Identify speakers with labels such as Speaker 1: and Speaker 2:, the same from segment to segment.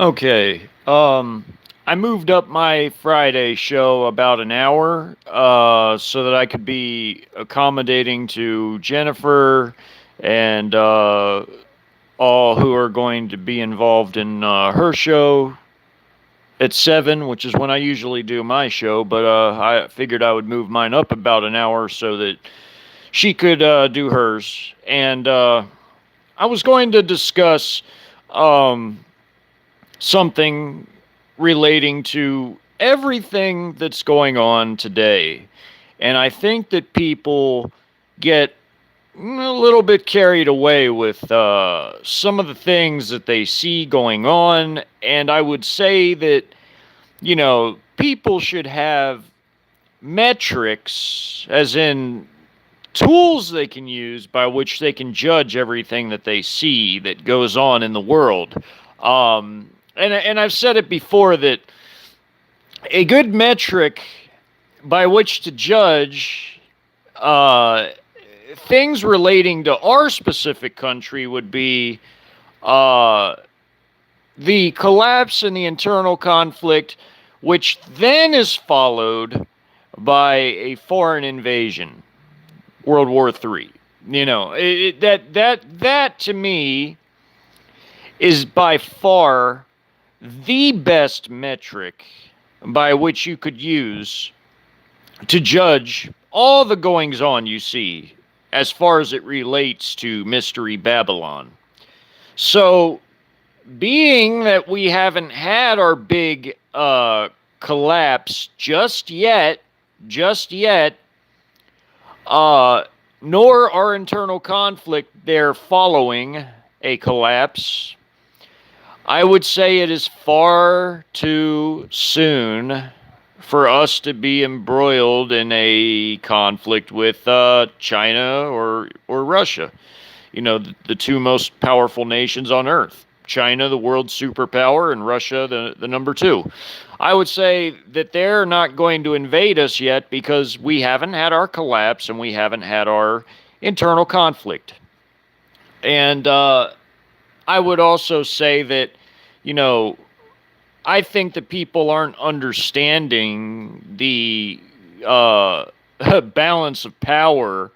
Speaker 1: Okay. I moved up my Friday show about an hour, so that I could be accommodating to Jennifer and all who are going to be involved in her show at 7, which is when I usually do my show. But I figured I would move mine up about an hour so that she could do hers. And I was going to discuss um, something relating to everything that's going on today. And I think that people get a little bit carried away with some of the things that they see going on. And I would say that, people should have metrics, as in tools they can use by which they can judge everything that they see that goes on in the world. And I've said it before that a good metric by which to judge uh, things relating to our specific country would be uh, the collapse and the internal conflict, which then is followed by a foreign invasion, World War III. That to me is by far the best metric by which you could use to judge all the goings on you see as far as it relates to Mystery Babylon. So, being that we haven't had our big collapse just yet, uh, nor our internal conflict there following a collapse, I would say it is far too soon for us to be embroiled in a conflict with China or Russia. The two most powerful nations on Earth. China, the world superpower, and Russia, the number two. I would say that they're not going to invade us yet because we haven't had our collapse and we haven't had our internal conflict. And I would also say that, you know, I think that people aren't understanding the uh, balance of power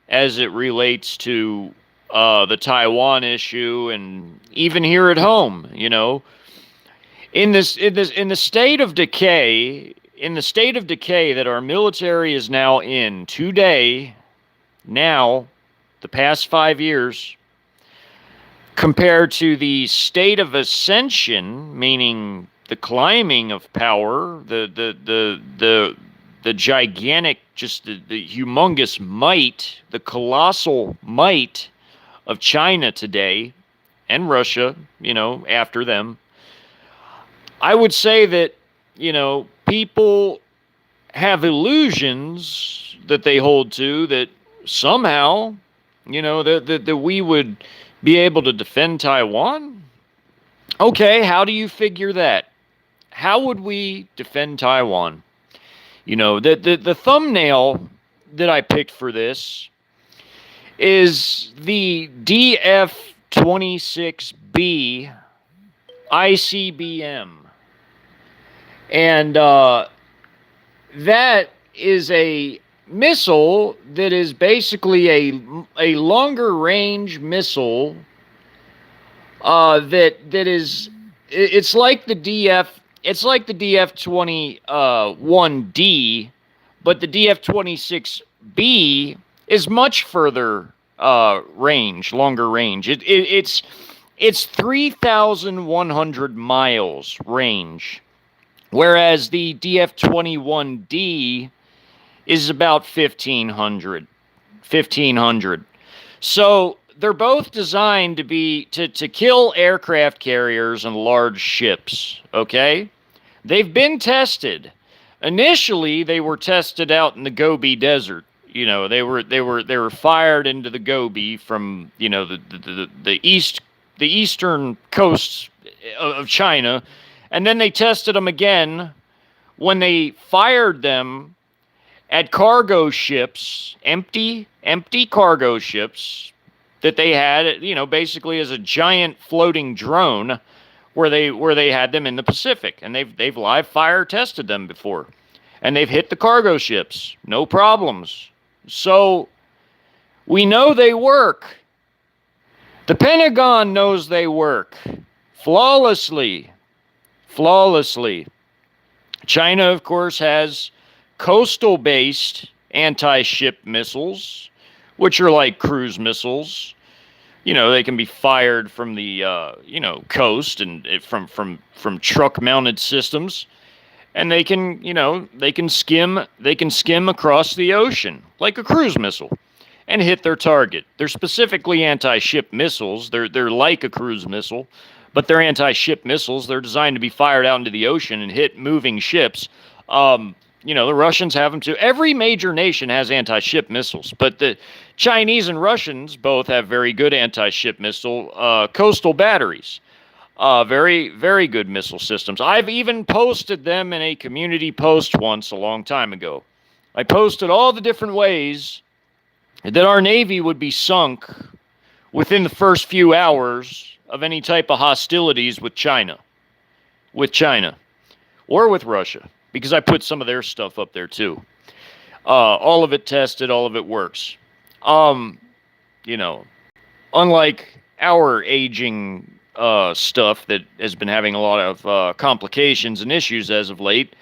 Speaker 1: as it relates to the Taiwan issue, and even here at home. In the state of decay, that our military is now in today, now, the past 5 years, compared to the state of ascension, meaning the climbing of power, the gigantic, just the humongous might, the colossal might of China today, and Russia, after them. I would say that, people have illusions that they hold to that somehow, that we would be able to defend Taiwan. Okay, how do you figure that? How would we defend Taiwan? The thumbnail that I picked for this is the DF-26B ICBM. And that is a missile that is basically a longer range missile that is, it's like the DF-21D, but the DF-26B is much further longer range. It's 3,100 miles range, whereas the DF-21D is about 1,500. So they're both designed to kill aircraft carriers and large ships. Okay, they've been tested. Initially, they were tested out in the Gobi Desert. They were fired into the Gobi from the eastern coasts of China, and then they tested them again when they fired them at cargo ships, empty cargo ships that they had, basically as a giant floating drone, where they had them in the Pacific, and they've live fire tested them before, and they've hit the cargo ships, no problems. So we know they work. The Pentagon knows they work flawlessly. Flawlessly. China, of course, has coastal-based anti-ship missiles, which are like cruise missiles. They can be fired from the coast and from truck-mounted systems, and they can skim across the ocean like a cruise missile and hit their target. They're specifically anti-ship missiles. They're like a cruise missile, but they're anti-ship missiles. They're designed to be fired out into the ocean and hit moving ships. The Russians have them too. Every major nation has anti-ship missiles, but the Chinese and Russians both have very good anti-ship missile coastal batteries. Very, very good missile systems. I've even posted them in a community post once a long time ago. I posted all the different ways that our Navy would be sunk within the first few hours of any type of hostilities with China, or with Russia, because I put some of their stuff up there too. All of it tested, all of it works. Unlike our aging stuff that has been having a lot of complications and issues as of late,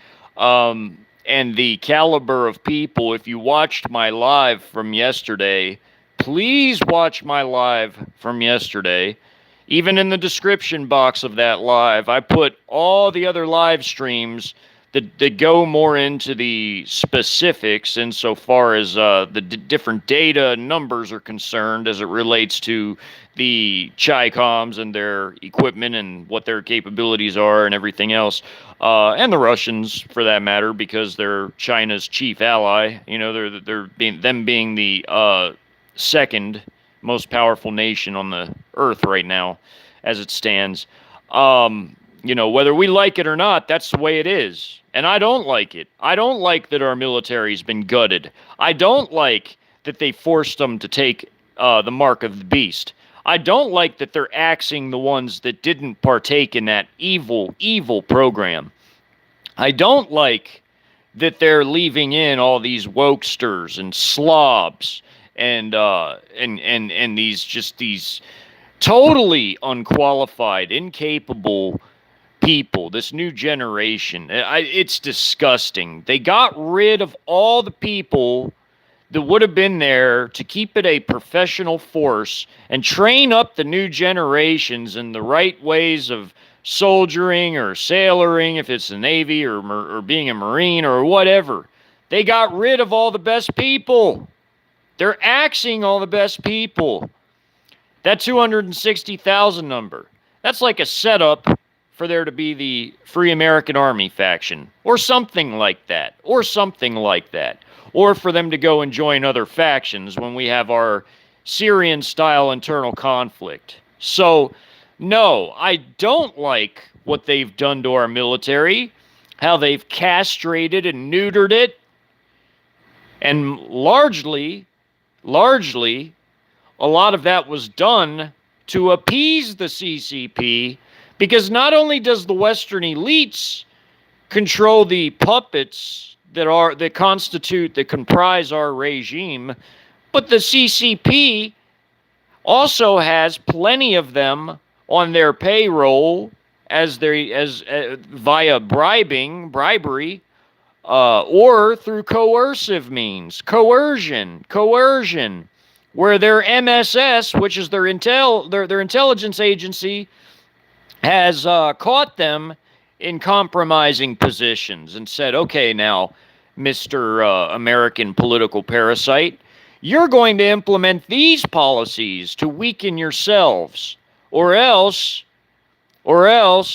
Speaker 1: and the caliber of people. If you watched my live from yesterday, please watch my live from yesterday. Even in the description box of that live, I put all the other live streams that go more into the specifics insofar as the different data numbers are concerned as it relates to the Chi-Coms and their equipment and what their capabilities are and everything else. And the Russians, for that matter, because they're China's chief ally. They're being the second most powerful nation on the earth right now, as it stands. Whether we like it or not, that's the way it is. And I don't like it. I don't like that our military's been gutted. I don't like that they forced them to take the mark of the beast. I don't like that they're axing the ones that didn't partake in that evil, evil program. I don't like that they're leaving in all these wokesters and slobs and these totally unqualified, incapable people, this new generation. It's disgusting. They got rid of all the people that would have been there to keep it a professional force and train up the new generations in the right ways of soldiering or sailoring, if it's the Navy, or being a Marine or whatever. They got rid of all the best people. They're axing all the best people. That 260,000 number, that's like a setup for there to be the Free American Army faction, or something like that, or for them to go and join other factions when we have our Syrian-style internal conflict. So, no, I don't like what they've done to our military, how they've castrated and neutered it, and largely, a lot of that was done to appease the CCP, because not only does the Western elites control the puppets that comprise our regime, but the CCP also has plenty of them on their payroll via bribery, or through coercive means, coercion, where their MSS, which is their intelligence agency, has caught them in compromising positions and said, okay, now, Mr. American political parasite, you're going to implement these policies to weaken yourselves, or else we're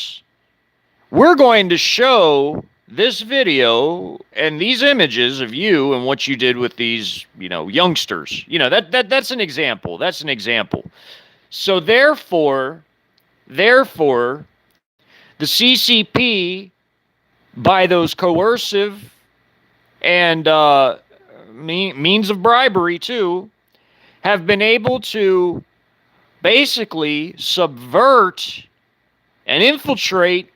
Speaker 1: going to show this video and these images of you and what you did with these, youngsters. That's an example. That's an example. So therefore, the CCP, by those coercive and means of bribery too, have been able to basically subvert and infiltrate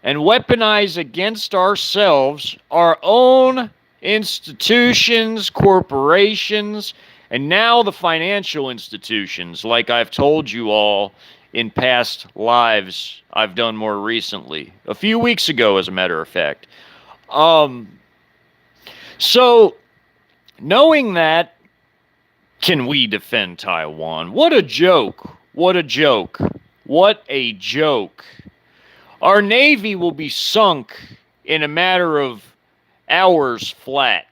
Speaker 1: and weaponize against ourselves our own institutions, corporations, and now the financial institutions, like I've told you all in past lives I've done more recently. A few weeks ago, as a matter of fact. So, knowing that, can we defend Taiwan? What a joke. What a joke. What a joke. Our Navy will be sunk in a matter of hours flat.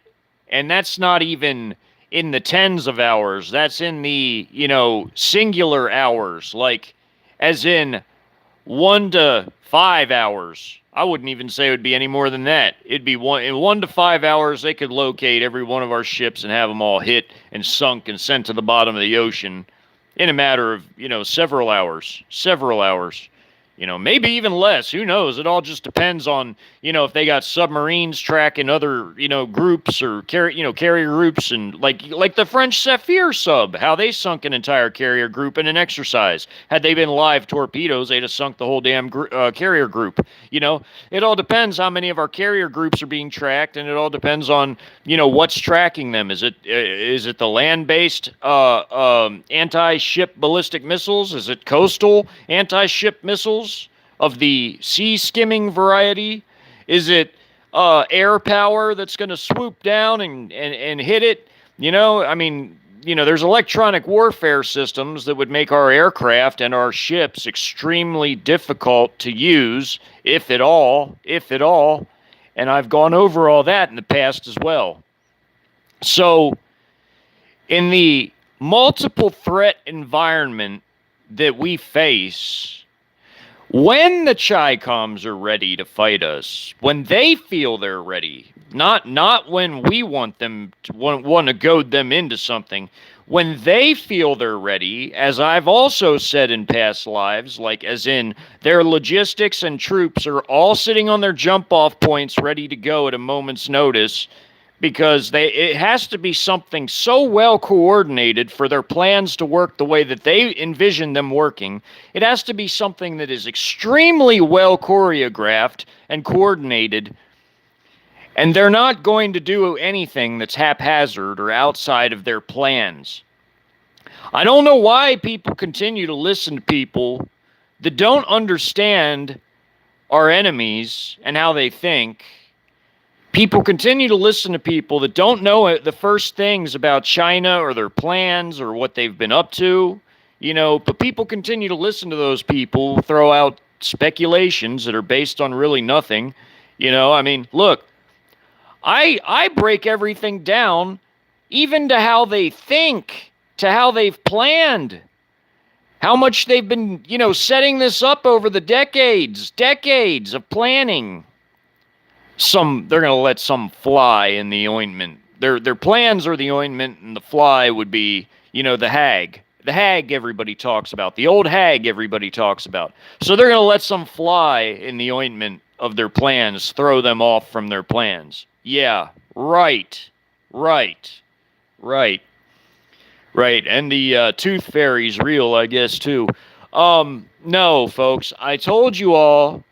Speaker 1: And that's not even in the tens of hours. That's in the, singular hours. Like, as in 1 to 5 hours. I wouldn't even say it would be any more than that. It'd be in 1 to 5 hours, they could locate every one of our ships and have them all hit and sunk and sent to the bottom of the ocean in a matter of, several hours. Several hours. Maybe even less. Who knows? It all just depends on, if they got submarines tracking other, groups or carrier groups, and like the French Saphir sub, how they sunk an entire carrier group in an exercise. Had they been live torpedoes, they'd have sunk the whole damn carrier group. It all depends how many of our carrier groups are being tracked, and it all depends on, what's tracking them. Is it the land-based anti-ship ballistic missiles? Is it coastal anti-ship missiles of the sea skimming variety? Is it air power that's going to swoop down and hit it? There's electronic warfare systems that would make our aircraft and our ships extremely difficult to use, if at all. And I've gone over all that in the past as well. So, in the multiple threat environment that we face, when the Chi-Coms are ready to fight us, when they feel they're ready, not when we want them to want to goad them into something, when they feel they're ready, as I've also said in past lives, like as in their logistics and troops are all sitting on their jump-off points ready to go at a moment's notice, because it has to be something so well coordinated for their plans to work the way that they envision them working. It has to be something that is extremely well choreographed and coordinated, and they're not going to do anything that's haphazard or outside of their plans. I don't know why people continue to listen to people that don't understand our enemies and how they think. People continue to listen to people that don't know the first things about China or their plans or what they've been up to, but people continue to listen to those people throw out speculations that are based on really nothing. Look, I break everything down, even to how they think, to how they've planned, how much they've been, setting this up over the decades of planning. They're going to let some fly in the ointment. Their plans are the ointment, and the fly would be, the hag. The hag everybody talks about. The old hag everybody talks about. So they're going to let some fly in the ointment of their plans, throw them off from their plans. Yeah, right. And the tooth fairy's real, I guess, too. No, folks, I told you all.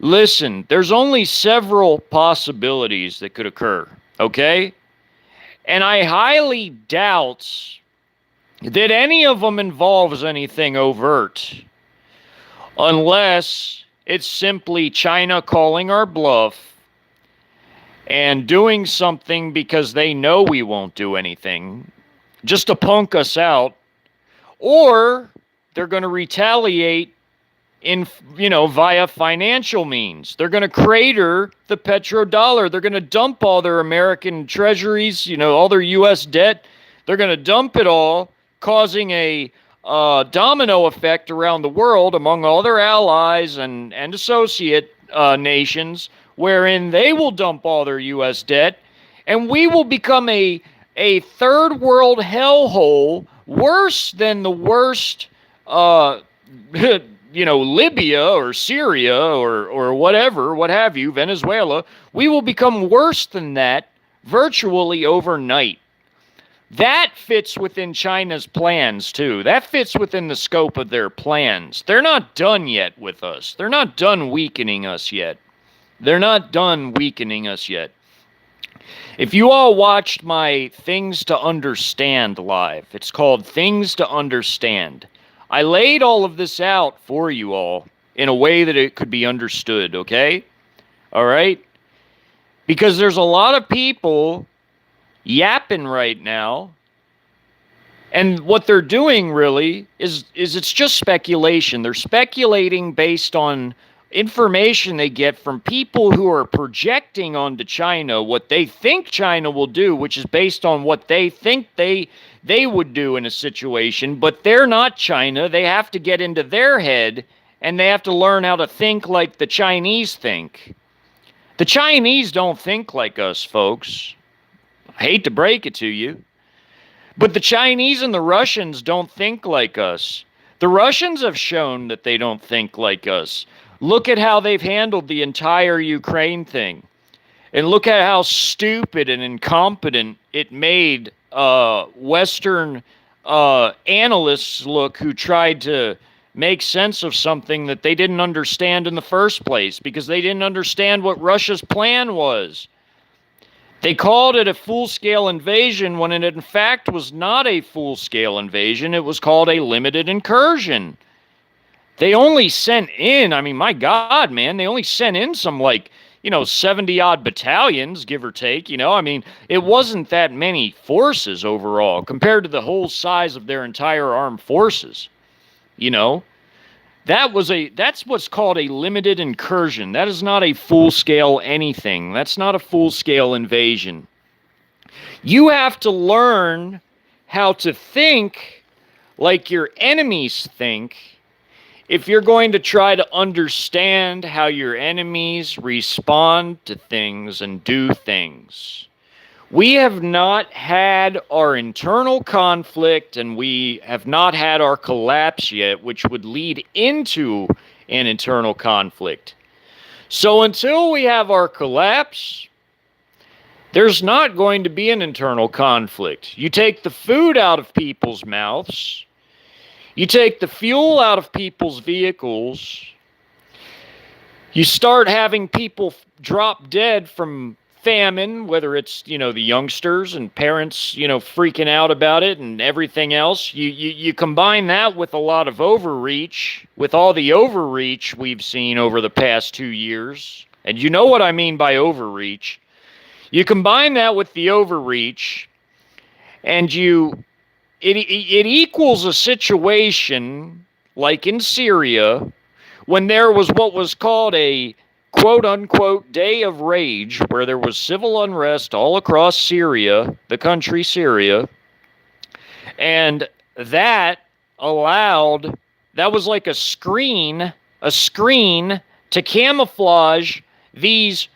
Speaker 1: Listen, there's only several possibilities that could occur, okay? And I highly doubt that any of them involves anything overt, unless it's simply China calling our bluff and doing something because they know we won't do anything, just to punk us out, or they're going to retaliate via financial means. They're going to crater the petrodollar. They're going to dump all their American treasuries, all their U.S. debt. They're going to dump it all, causing a domino effect around the world among all their allies and associate nations, wherein they will dump all their U.S. debt, and we will become a third world hellhole, worse than the worst Libya or Syria or whatever, what have you, Venezuela. We will become worse than that virtually overnight. That fits within China's plans, too. That fits within the scope of their plans. They're not done yet with us. They're not done weakening us yet. They're not done weakening us yet. If you all watched my Things to Understand live, it's called Things to Understand. I laid all of this out for you all in a way that it could be understood, okay? All right? Because there's a lot of people yapping right now, and what they're doing really is it's just speculation. They're speculating based on information they get from people who are projecting onto China what they think China will do, which is based on what they think they would do in a situation, but they're not China. They have to get into their head, and they have to learn how to think like the Chinese think. The Chinese don't think like us, folks. I hate to break it to you, but the Chinese and the Russians don't think like us. The Russians have shown that they don't think like us. Look at how they've handled the entire Ukraine thing. And look at how stupid and incompetent it made Western analysts look who tried to make sense of something that they didn't understand in the first place because they didn't understand what Russia's plan was. They called it a full-scale invasion when it in fact was not a full-scale invasion. It was called a limited incursion. They only sent in, I mean, my God, man, they only sent in some 70-odd battalions, give or take, I mean, it wasn't that many forces overall compared to the whole size of their entire armed forces, That's what's called a limited incursion. That is not a full-scale anything. That's not a full-scale invasion. You have to learn how to think like your enemies think if you're going to try to understand how your enemies respond to things and do things. We have not had our internal conflict and we have not had our collapse yet, which would lead into an internal conflict. So until we have our collapse, there's not going to be an internal conflict. You take the food out of people's mouths, you take the fuel out of people's vehicles, you start having people drop dead from famine, whether it's, the youngsters and parents, freaking out about it and everything else. You combine that with a lot of overreach, with all the overreach we've seen over the past 2 years. And you know what I mean by overreach. You combine that with the overreach, and it equals a situation like in Syria when there was what was called a quote-unquote day of rage where there was civil unrest all across Syria, the country Syria, and that was like a screen to camouflage these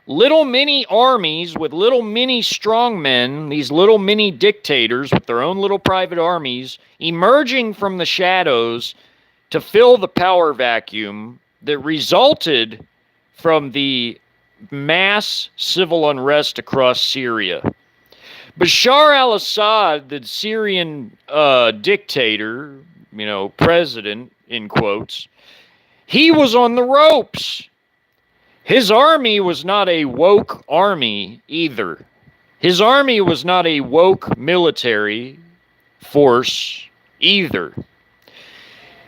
Speaker 1: little mini armies with little mini strongmen, these little mini dictators with their own little private armies emerging from the shadows to fill the power vacuum that resulted from the mass civil unrest across Syria. Bashar al-Assad, the Syrian dictator, president, in quotes, he was on the ropes. His army was not a woke army either. His army was not a woke military force either.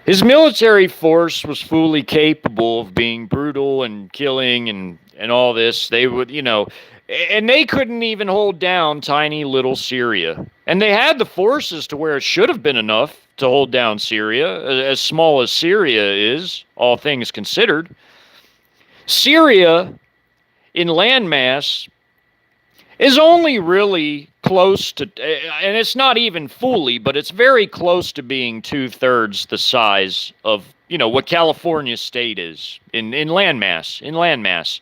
Speaker 1: His military force was fully capable of being brutal and killing and all this. They would, and they couldn't even hold down tiny little Syria. And they had the forces to where it should have been enough to hold down Syria, as small as Syria is, all things considered. Syria, in landmass, is only really close to, and it's not even fully, but it's very close to being 2/3 the size of, what California state is in landmass.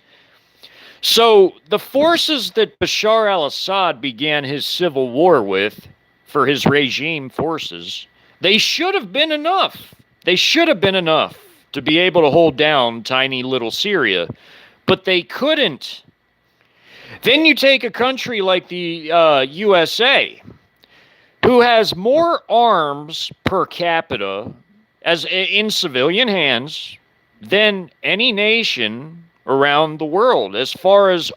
Speaker 1: So the forces that Bashar al-Assad began his civil war with, for his regime forces, they should have been enough. They should have been enough to be able to hold down tiny little Syria, but they couldn't. Then you take a country like the USA. who has more arms per capita as in civilian hands than any nation around the world as far as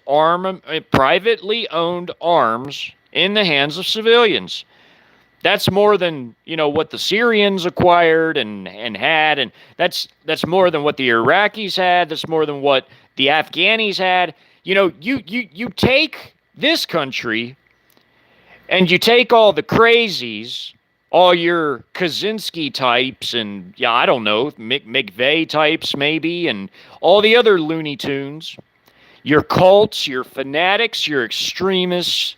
Speaker 1: privately owned arms in the hands of civilians. That's more than, what the Syrians acquired and had, and that's more than what the Iraqis had. That's more than what the Afghanis had. You take this country and you take all the crazies, all your Kaczynski types, and I don't know, McVeigh types maybe, and all the other Looney Tunes, your cults, your fanatics, your extremists,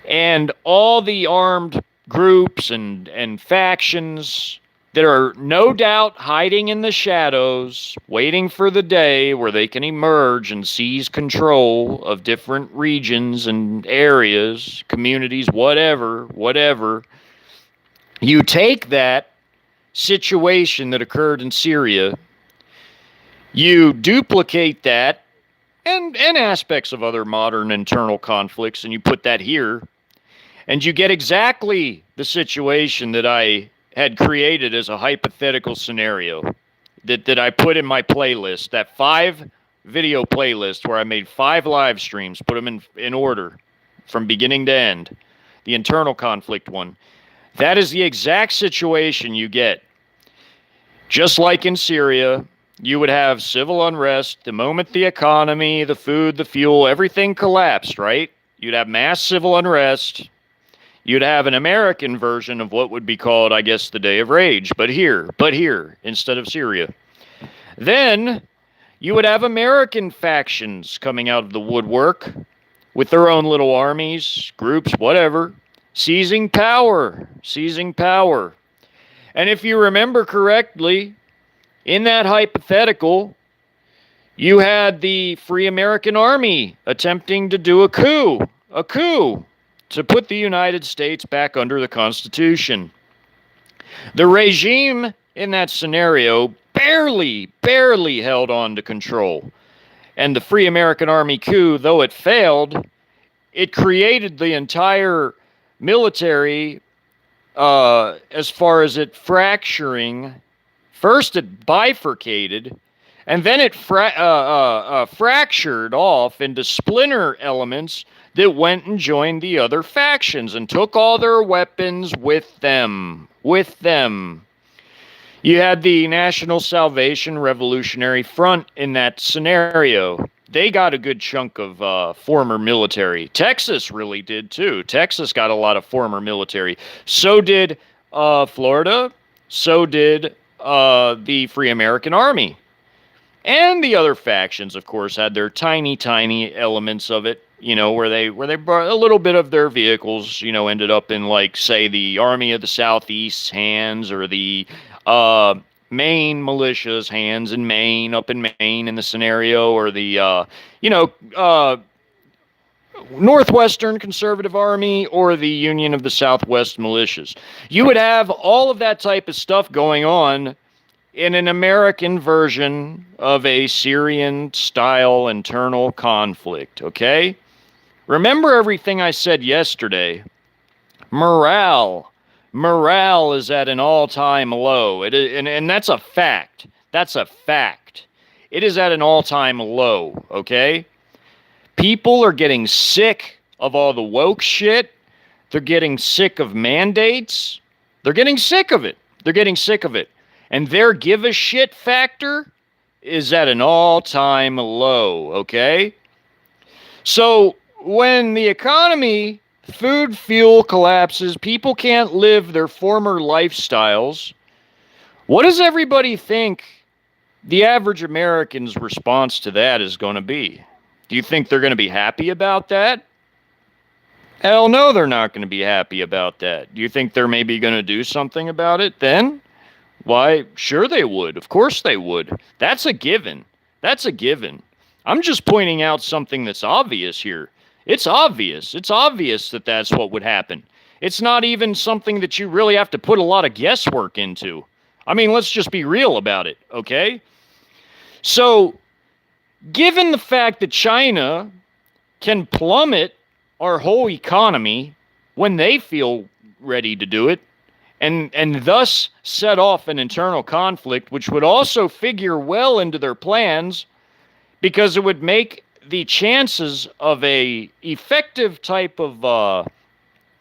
Speaker 1: and all the armed groups and factions that are no doubt hiding in the shadows, waiting for the day where they can emerge and seize control of different regions and areas, communities, whatever. You take that situation that occurred in Syria, you duplicate that and aspects of other modern internal conflicts, and you put that here, and you get exactly the situation that I had created as a hypothetical scenario that I put in my playlist, that 5-video playlist where I made 5 live streams, put them in order from beginning to end, the internal conflict one. That is the exact situation you get. Just like in Syria, you would have civil unrest the moment the economy, the food, the fuel, everything collapsed, right? You'd have mass civil unrest. You'd have an American version of what would be called, I guess, the Day of Rage, but here, instead of Syria. Then you would have American factions coming out of the woodwork with their own little armies, groups, whatever, seizing power. And if you remember correctly, in that hypothetical, you had the Free American Army attempting to do a coup to put the United States back under the Constitution. The regime in that scenario barely held on to control. And the Free American Army coup, though it failed, it created the entire military as far as it fracturing. First it bifurcated, and then it fractured off into splinter elements that went and joined the other factions and took all their weapons with them. You had the National Salvation Revolutionary Front in that scenario. They got a good chunk of former military. Texas really did too. Texas got a lot of former military. So did Florida. So did the Free American Army. And the other factions, of course, had their tiny elements of it, where they brought a little bit of their vehicles, ended up in, like, say, the Army of the Southeast's hands, or the Maine militia's hands in Maine, up in Maine in the scenario, or the, Northwestern Conservative Army, or the Union of the Southwest Militias. You would have all of that type of stuff going on in an American version of a Syrian-style internal conflict, okay? Remember everything I said yesterday. Morale is at an all-time low, and that's a fact. It is at an all-time low, okay? People are getting sick of all the woke shit. They're getting sick of mandates. They're getting sick of it. And their give a shit factor is at an all-time low, okay? So when the economy, food, fuel collapses, people can't live their former lifestyles, what does everybody think the average American's response to that is going to be? Do you think they're going to be happy about that? Hell no, they're not going to be happy about that. Do you think they're maybe going to do something about it then? Why, sure they would. Of course they would. That's a given. I'm just pointing out something that's obvious here. It's obvious that that's what would happen. It's not even something that you really have to put a lot of guesswork into. I mean, let's just be real about it, okay? So, given the fact that China can plummet our whole economy when they feel ready to do it, and thus set off an internal conflict, which would also figure well into their plans, because it would make the chances of a effective type of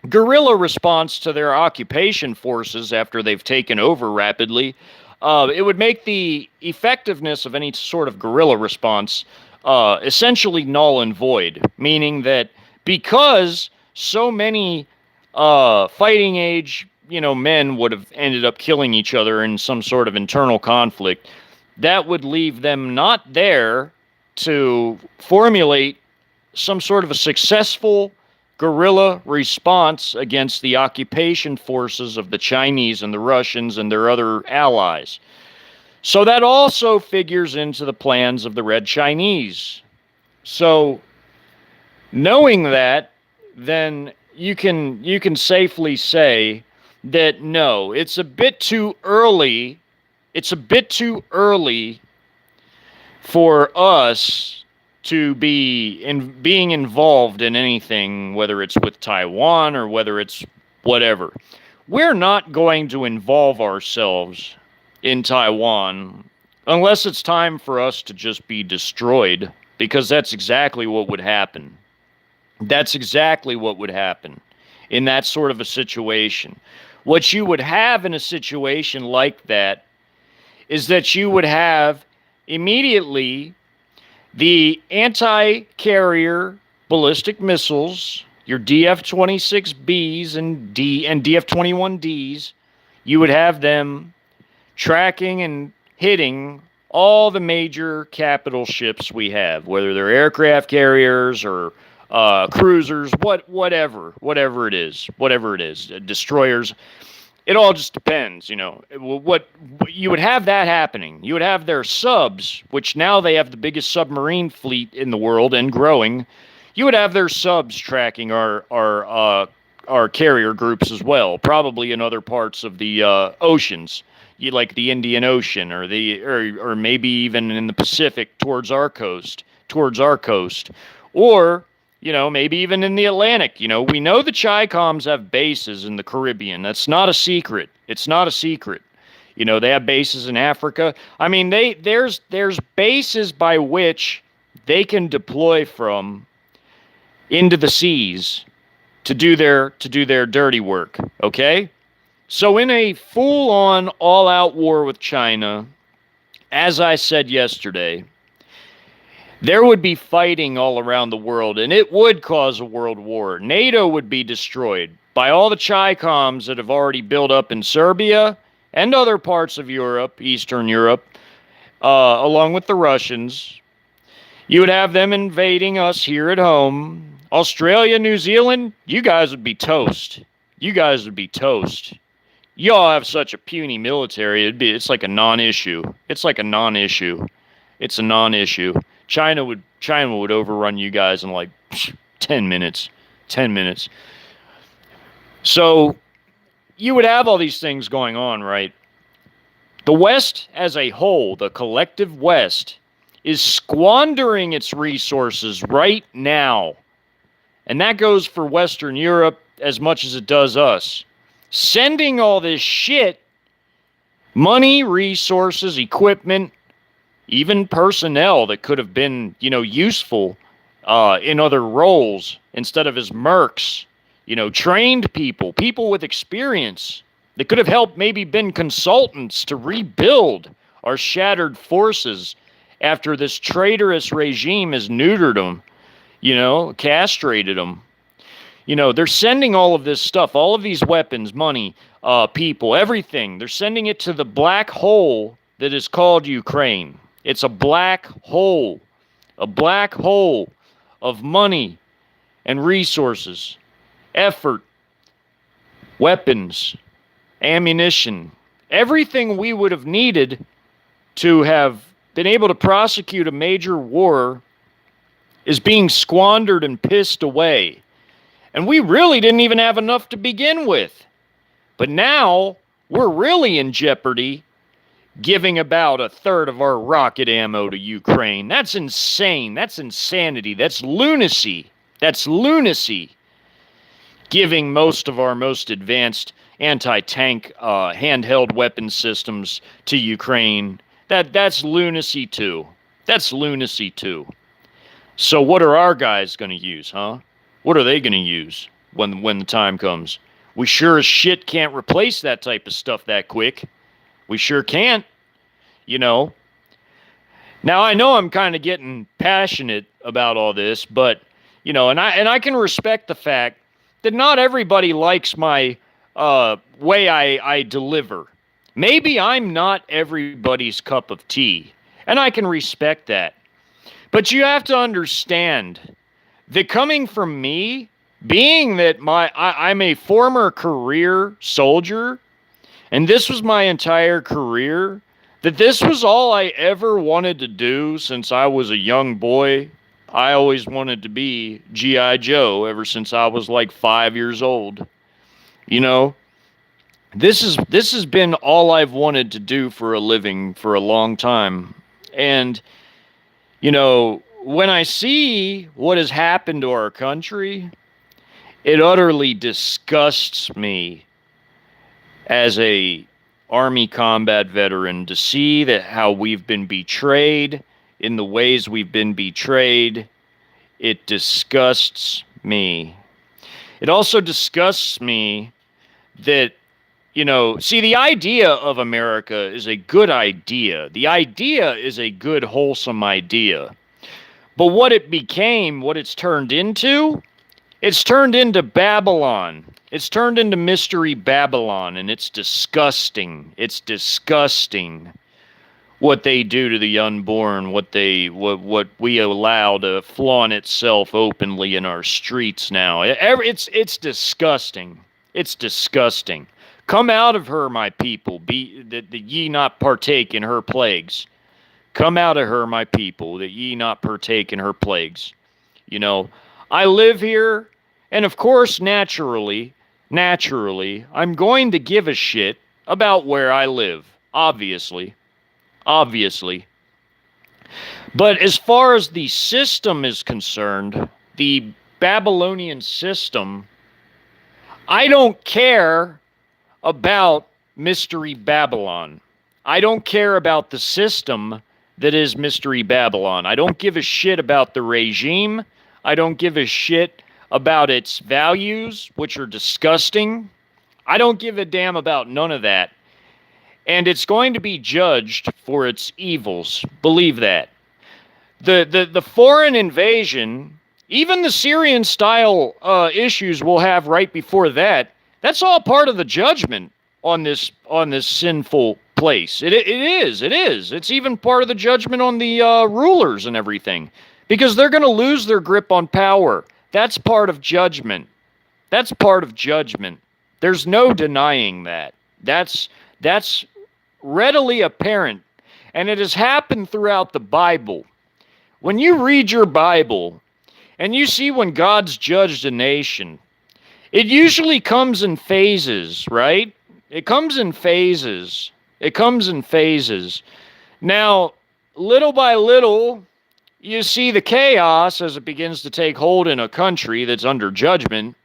Speaker 1: guerrilla response to their occupation forces after they've taken over rapidly. It would make the effectiveness of any sort of guerrilla response essentially null and void, meaning that because so many fighting age, men would have ended up killing each other in some sort of internal conflict, that would leave them not there to formulate some sort of a successful guerrilla response against the occupation forces of the Chinese and the Russians and their other allies. So that also figures into the plans of the Red Chinese. So knowing that, then you can safely say that no, it's a bit too early. It's a bit too early for us to be being involved in anything, whether it's with Taiwan or whether it's whatever. We're not going to involve ourselves in Taiwan unless it's time for us to just be destroyed, because that's exactly what would happen. That's exactly what would happen in that sort of a situation. What you would have in a situation like that is that you would have immediately the anti-carrier ballistic missiles, your DF-26Bs and DF-21Ds. You would have them tracking and hitting all the major capital ships we have, whether they're aircraft carriers or cruisers, whatever it is, destroyers. It all just depends, what you would have that happening. You would have their subs, which now they have the biggest submarine fleet in the world and growing. You would have their subs tracking our carrier groups as well, probably in other parts of the oceans, like the Indian Ocean or maybe even in the Pacific towards our coast, or maybe even in the Atlantic. We know the Chi-Coms have bases in the Caribbean. That's not a secret. It's not a secret. They have bases in Africa. I mean, there's bases by which they can deploy from into the seas to do their dirty work. Okay? So in a full-on, all-out war with China, as I said yesterday, there would be fighting all around the world, and it would cause a world war. NATO would be destroyed by all the Chi-Coms that have already built up in Serbia and other parts of Europe, Eastern Europe, along with the Russians. You would have them invading us here at home. Australia, New Zealand, you guys would be toast. Y'all have such a puny military, it's like a non-issue. It's a non-issue. China would overrun you guys in like 10 minutes. So you would have all these things going on, right? The West as a whole, the collective West, is squandering its resources right now. And that goes for Western Europe as much as it does us. Sending all this shit, money, resources, equipment, even personnel that could have been, useful in other roles instead of as mercs, trained people with experience that could have helped, maybe been consultants to rebuild our shattered forces after this traitorous regime has neutered them, castrated them. They're sending all of this stuff, all of these weapons, money, people, everything. They're sending it to the black hole that is called Ukraine. It's a black hole of money and resources, effort, weapons, ammunition, everything we would have needed to have been able to prosecute a major war is being squandered and pissed away. And we really didn't even have enough to begin with. But now we're really in jeopardy giving about a third of our rocket ammo to Ukraine. That's insane. That's insanity. That's lunacy. giving most of our most advanced anti-tank handheld weapon systems to Ukraine. That's lunacy too. That's lunacy too. So what are our guys going to use, huh? What are they going to use when the time comes? We sure as shit can't replace that type of stuff that quick. We sure can't, you know. Now I know I'm kind of getting passionate about all this, but and I can respect the fact that not everybody likes my way I deliver. Maybe I'm not everybody's cup of tea, and I can respect that. But you have to understand that coming from me, being that I'm a former career soldier, and this was my entire career, that this was all I ever wanted to do since I was a young boy. I always wanted to be G.I. Joe ever since I was like 5 years old. This has been all I've wanted to do for a living for a long time. And, when I see what has happened to our country, it utterly disgusts me as a Army combat veteran to see that how we've been betrayed in the ways we've been betrayed. It disgusts me. It also disgusts me that, see, the idea of America is a good idea. The idea is a good, wholesome idea. But what it became, what it's turned into Babylon. It's turned into Mystery Babylon, and it's disgusting. It's disgusting what they do to the unborn, what we allow to flaunt itself openly in our streets now. It's disgusting. It's disgusting. Come out of her, my people, that ye not partake in her plagues. Come out of her, my people, that ye not partake in her plagues. I live here, and of course, naturally, I'm going to give a shit about where I live, obviously. But as far as the system is concerned, the Babylonian system, I don't care about Mystery Babylon. I don't care about the system that is Mystery Babylon. I don't give a shit about the regime. I don't give a shit about its values, which are disgusting. I don't give a damn about none of that. And it's going to be judged for its evils. Believe that. The foreign invasion, even the Syrian-style issues we'll have right before that, that's all part of the judgment on this sinful place. It is. It's even part of the judgment on the rulers and everything, because they're going to lose their grip on power. That's part of judgment. That's part of judgment. There's no denying that. That's readily apparent, and it has happened throughout the Bible. When you read your Bible and you see when God's judged a nation, it usually comes in phases, right? It comes in phases. Now, little by little, you see the chaos as it begins to take hold in a country that's under judgment.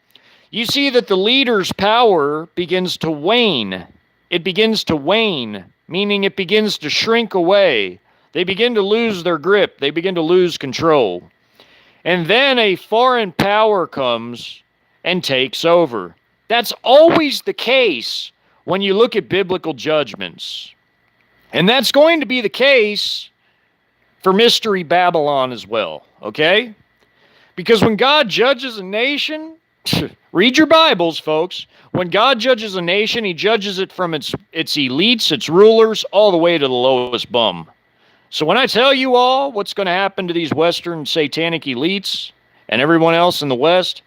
Speaker 1: You see that the leader's power begins to wane. It begins to wane, meaning it begins to shrink away. They begin to lose their grip. They begin to lose control. And then a foreign power comes and takes over. That's always the case when you look at biblical judgments. And that's going to be the case for Mystery Babylon as well, okay? Because when God judges a nation, read your Bibles, folks. When God judges a nation, he judges it from its elites, its rulers, all the way to the lowest bum. So when I tell you all what's going to happen to these Western satanic elites and everyone else in the West,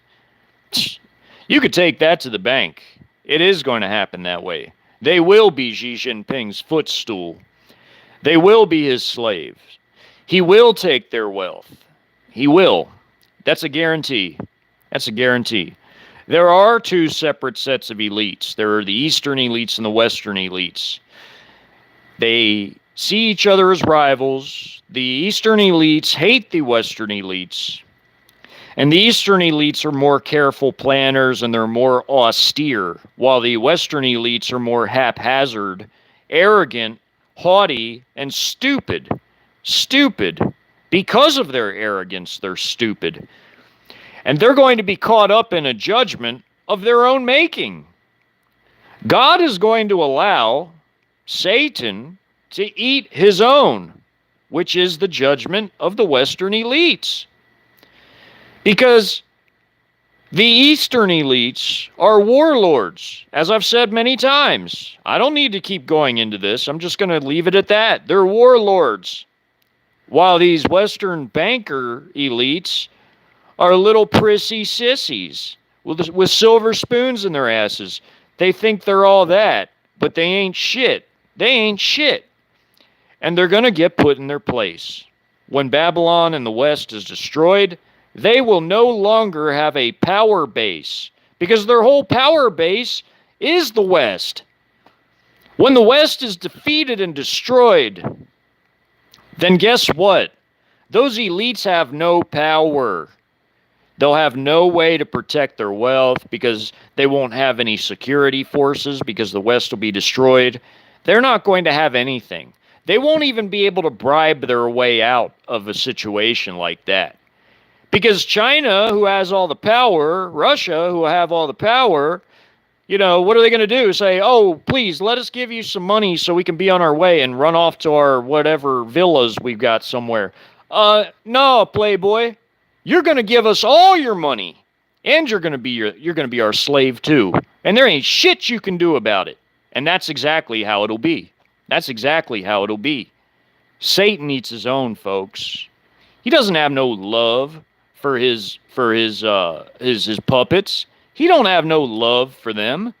Speaker 1: you could take that to the bank. It is going to happen that way. They will be Xi Jinping's footstool. They will be his slaves. He will take their wealth. He will. That's a guarantee. That's a guarantee. There are two separate sets of elites. There are the Eastern elites and the Western elites. They see each other as rivals. The Eastern elites hate the Western elites. And the Eastern elites are more careful planners and they're more austere, while the Western elites are more haphazard, arrogant, haughty, and stupid. Stupid. Because of their arrogance, they're stupid. And they're going to be caught up in a judgment of their own making. God is going to allow Satan to eat his own, which is the judgment of the Western elites. Because the Eastern elites are warlords, as I've said many times. I don't need to keep going into this. I'm just going to leave it at that. They're warlords. While these Western banker elites are little prissy sissies with silver spoons in their asses. They think they're all that, but they ain't shit. They ain't shit. And they're going to get put in their place. When Babylon and the West is destroyed, they will no longer have a power base, because their whole power base is the West. When the West is defeated and destroyed, then guess what? Those elites have no power. They'll have no way to protect their wealth because they won't have any security forces because the West will be destroyed. They're not going to have anything. They won't even be able to bribe their way out of a situation like that. Because China, who has all the power, Russia, who have all the power, you know, what are they going to do? Say, oh, please, let us give you some money so we can be on our way and run off to our whatever villas we've got somewhere. No, playboy. You're going to give us all your money, and you're going to be our slave too. And there ain't shit you can do about it. And that's exactly how it'll be. That's exactly how it'll be. Satan eats his own, folks. He doesn't have no love for his puppets. He don't have no love for them.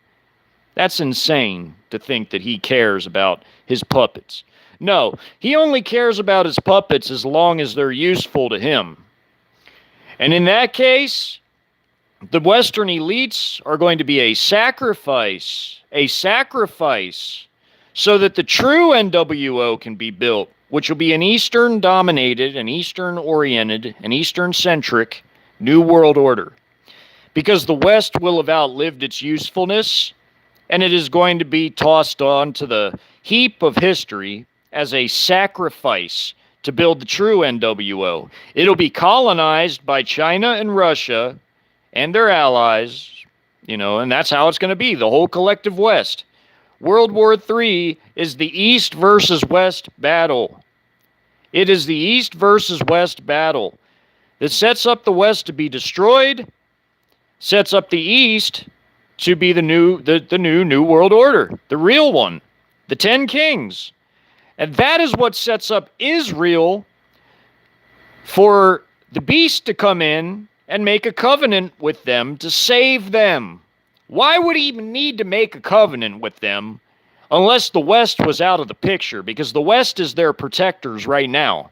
Speaker 1: That's insane to think that he cares about his puppets. No, he only cares about his puppets as long as they're useful to him. And in that case, the Western elites are going to be a sacrifice, so that the true NWO can be built, which will be an Eastern-dominated, an Eastern-oriented, an Eastern-centric New World Order. Because the West will have outlived its usefulness, and it is going to be tossed onto the heap of history as a sacrifice to build the true NWO. It'll be colonized by China and Russia and their allies, you know, and that's how it's going to be, the whole collective West. World War III is the East versus West battle. It is the East versus West battle that sets up the West to be destroyed, sets up the East to be the new World Order, the real one, the 10 Kings. And that is what sets up Israel for the beast to come in and make a covenant with them to save them. Why would he even need to make a covenant with them unless the West was out of the picture? Because the West is their protectors right now.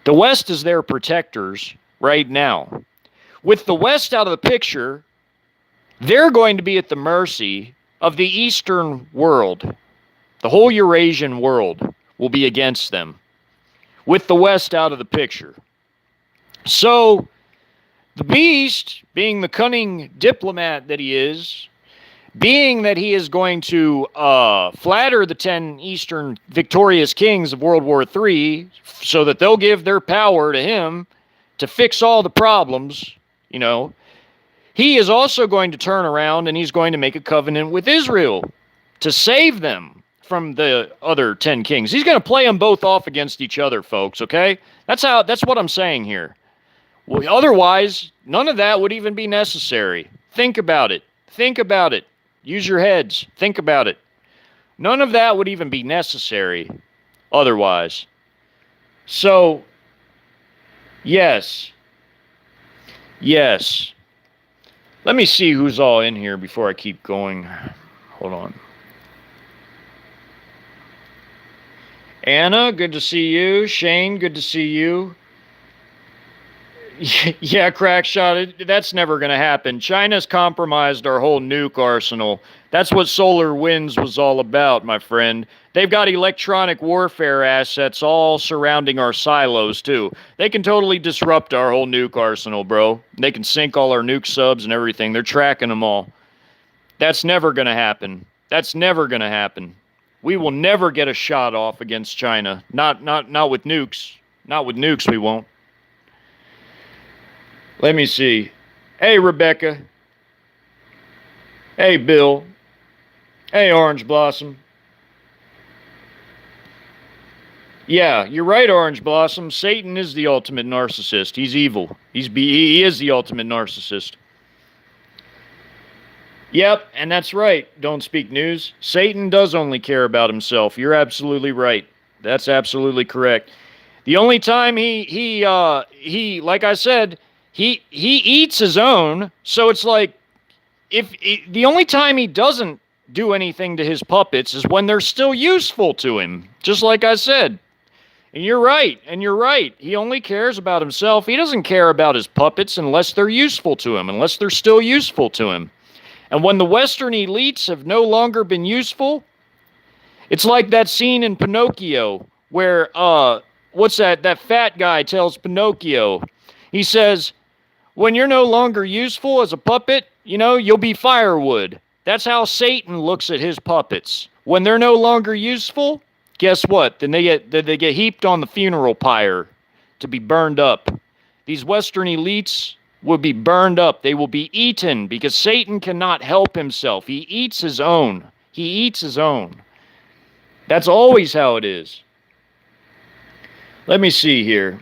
Speaker 1: The West is their protectors right now. With the West out of the picture, they're going to be at the mercy of the Eastern world. The whole Eurasian world will be against them, with the West out of the picture. So, the beast, being the cunning diplomat that he is, being that he is going to flatter the 10 Eastern victorious kings of World War III so that they'll give their power to him to fix all the problems, you know, he is also going to turn around and he's going to make a covenant with Israel to save them from the other 10 kings. He's going to play them both off against each other, folks, okay? That's what I'm saying here. Well, otherwise, none of that would even be necessary. Think about it. Think about it. Use your heads. Think about it. None of that would even be necessary otherwise. So, yes. Yes. Let me see who's all in here before I keep going. Hold on. Anna, good to see you. Shane, good to see you. Yeah, crack shot. That's never going to happen. China's compromised our whole nuke arsenal. That's what Solar Winds was all about, my friend. They've got electronic warfare assets all surrounding our silos, too. They can totally disrupt our whole nuke arsenal, bro. They can sink all our nuke subs and everything. They're tracking them all. That's never going to happen. That's never going to happen. We will never get a shot off against China. Not with nukes. Not with nukes, we won't. Let me see. Hey, Rebecca. Hey, Bill. Hey, Orange Blossom. Yeah, you're right, Orange Blossom. Satan is the ultimate narcissist. He's evil. He is the ultimate narcissist. Yep, and that's right. Don't speak news. Satan does only care about himself. You're absolutely right. That's absolutely correct. The only time he like I said, he eats his own. So it's like if the only time he doesn't do anything to his puppets is when they're still useful to him. Just like I said. And you're right. And you're right. He only cares about himself. He doesn't care about his puppets unless they're useful to him, unless they're still useful to him. And when the Western elites have no longer been useful, it's like that scene in Pinocchio where, what's that? That fat guy tells Pinocchio, he says, when you're no longer useful as a puppet, you'll be firewood. That's how Satan looks at his puppets. When they're no longer useful, guess what? Then they get heaped on the funeral pyre to be burned up. These Western elites will be burned up. They will be eaten because Satan cannot help himself. He eats his own. He eats his own. That's always how it is. Let me see here.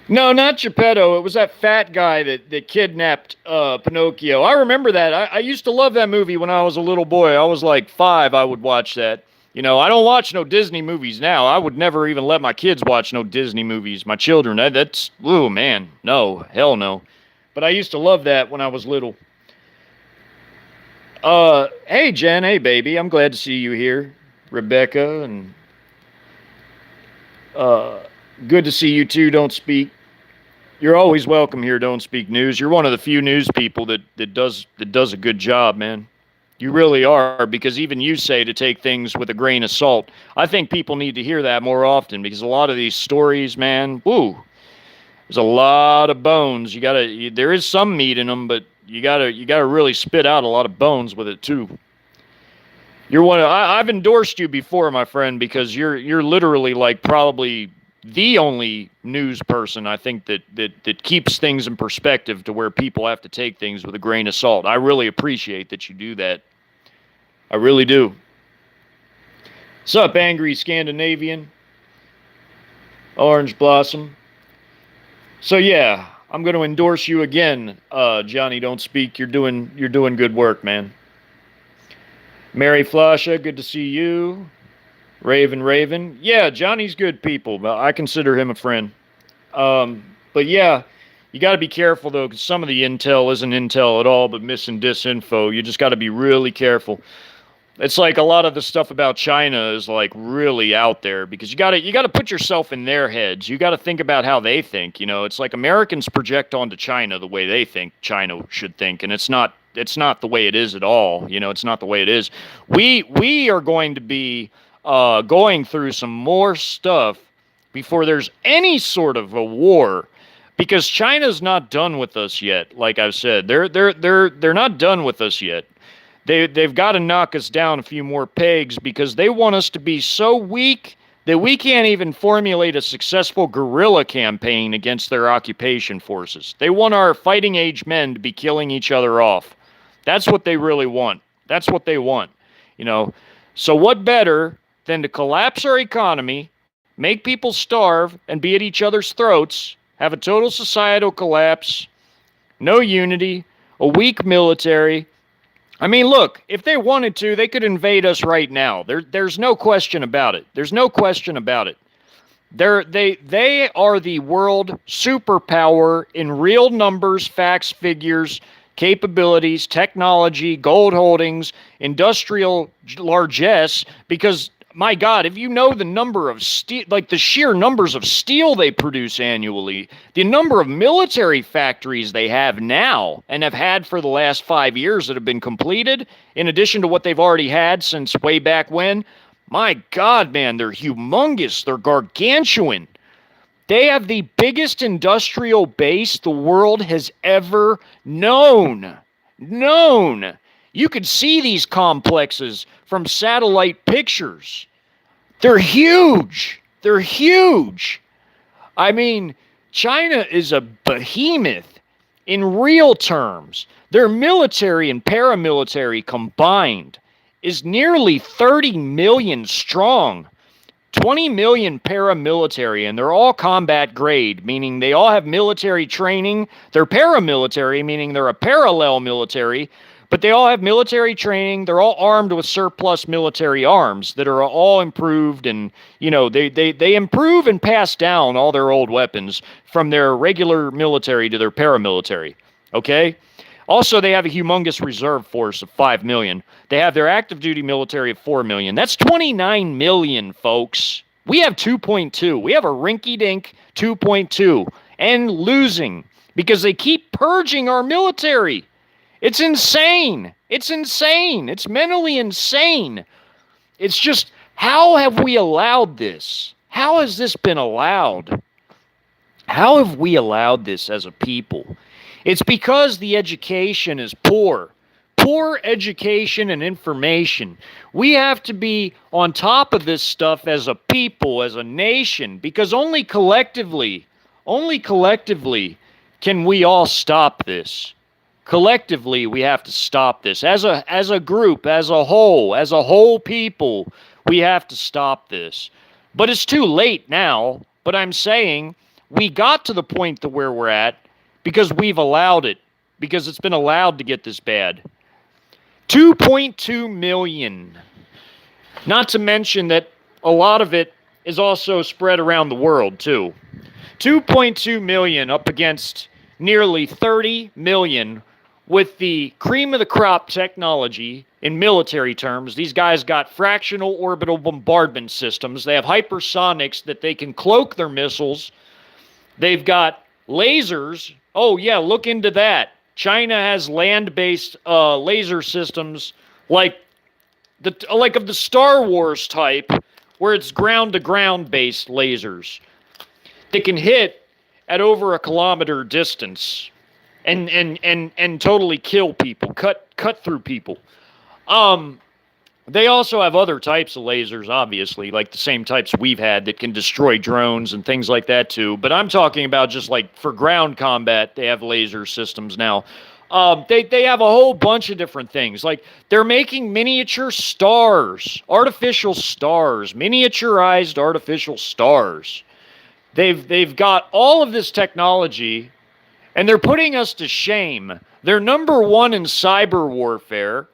Speaker 1: No, not Geppetto. It was that fat guy that kidnapped Pinocchio. I remember that. I used to love that movie when I was a little boy. I was like 5. I would watch that. I don't watch no Disney movies now. I would never even let my kids watch no Disney movies. My children, that's, oh man, no, hell no. But I used to love that when I was little. Hey Jen, hey baby, I'm glad to see you here. Rebecca, and good to see you too, Don't Speak. You're always welcome here, Don't Speak News. You're one of the few news people that does a good job, man. You really are, because even you say to take things with a grain of salt. I think people need to hear that more often, because a lot of these stories, man, woo, there's a lot of bones. There is some meat in them, but you gotta really spit out a lot of bones with it too. I've endorsed you before, my friend, because you're literally like probably the only news person I think that keeps things in perspective to where people have to take things with a grain of salt. I really appreciate that you do that. I really do. Sup, Angry Scandinavian? Orange Blossom. So yeah, I'm going to endorse you again, Johnny Don't Speak. You're doing good work, man. Mary Flasha, good to see you. Raven. Yeah, Johnny's good people, but I consider him a friend. But yeah, you got to be careful though, because some of the intel isn't intel at all, but mis and disinfo. You just got to be really careful. It's like a lot of the stuff about China is like really out there, because you got to put yourself in their heads. You got to think about how they think. It's like Americans project onto China the way they think China should think, and it's not the way it is at all. It's not the way it is. We are going to be going through some more stuff before there's any sort of a war, because China's not done with us yet. Like I've said, they're not done with us yet. They've got to knock us down a few more pegs, because they want us to be so weak that we can't even formulate a successful guerrilla campaign against their occupation forces. They want our fighting age men to be killing each other off. That's what they really want. That's what they want. So what better than to collapse our economy, make people starve and be at each other's throats, have a total societal collapse, no unity, a weak military. I mean, look, if they wanted to, they could invade us right now. There's no question about it. There's no question about it. They are the world superpower in real numbers, facts, figures, capabilities, technology, gold holdings, industrial largesse, because my God, if you know the number of steel, like the sheer numbers of steel they produce annually, the number of military factories they have now and have had for the last 5 years that have been completed, in addition to what they've already had since way back when, my God, man, they're humongous. They're gargantuan. They have the biggest industrial base the world has ever known. Known. You could see these complexes from satellite pictures. They're huge. They're huge. I mean, China is a behemoth in real terms. Their military and paramilitary combined is nearly 30 million strong. 20 million paramilitary, and they're all combat grade, meaning they all have military training. They're paramilitary, meaning they're a parallel military, but they all have military training. They're all armed with surplus military arms that are all improved, and, you know, they improve and pass down all their old weapons from their regular military to their paramilitary, okay? Also, they have a humongous reserve force of 5 million. They have their active duty military of 4 million. That's 29 million, folks. We have 2.2. We have a rinky-dink 2.2 and losing because they keep purging our military. It's insane. It's insane. It's mentally insane. It's just, how have we allowed this? How has this been allowed? How have we allowed this as a people? It's because the education is poor. Poor education and information. We have to be on top of this stuff as a people, as a nation, because only collectively can we all stop this. Collectively, we have to stop this. As a group, as a whole people, we have to stop this. But it's too late now. But I'm saying we got to the point to where we're at because we've allowed it, because it's been allowed to get this bad. 2.2 million. Not to mention that a lot of it is also spread around the world, too. 2.2 million up against nearly 30 million with the cream of the crop technology in military terms. These guys got fractional orbital bombardment systems. They have hypersonics that they can cloak their missiles. They've got lasers. Oh, yeah, look into that. China has land-based laser systems like of the Star Wars type, where it's ground-to-ground based lasers that can hit at over a kilometer distance and totally kill people, cut through people. They also have other types of lasers, obviously, like the same types we've had that can destroy drones and things like that, too. But I'm talking about just like for ground combat, they have laser systems now. They have a whole bunch of different things. Like they're making miniature stars, artificial stars, miniaturized artificial stars. They've got all of this technology, and they're putting us to shame. They're number one in cyber warfare.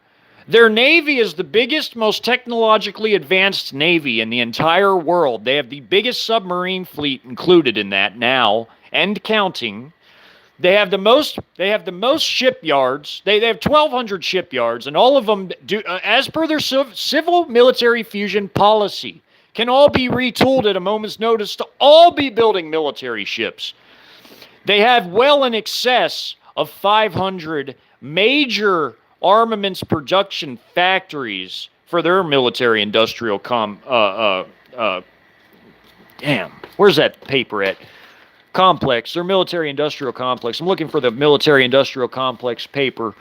Speaker 1: Their Navy is the biggest, most technologically advanced Navy in the entire world. They have the biggest submarine fleet included in that now, and counting. They have the most shipyards. They have 1,200 shipyards, and all of them, do, as per their civil military fusion policy, can all be retooled at a moment's notice to all be building military ships. They have well in excess of 500 major armaments production factories for their military industrial damn, where's that paper at? Complex, their military industrial complex. I'm looking for the military industrial complex paper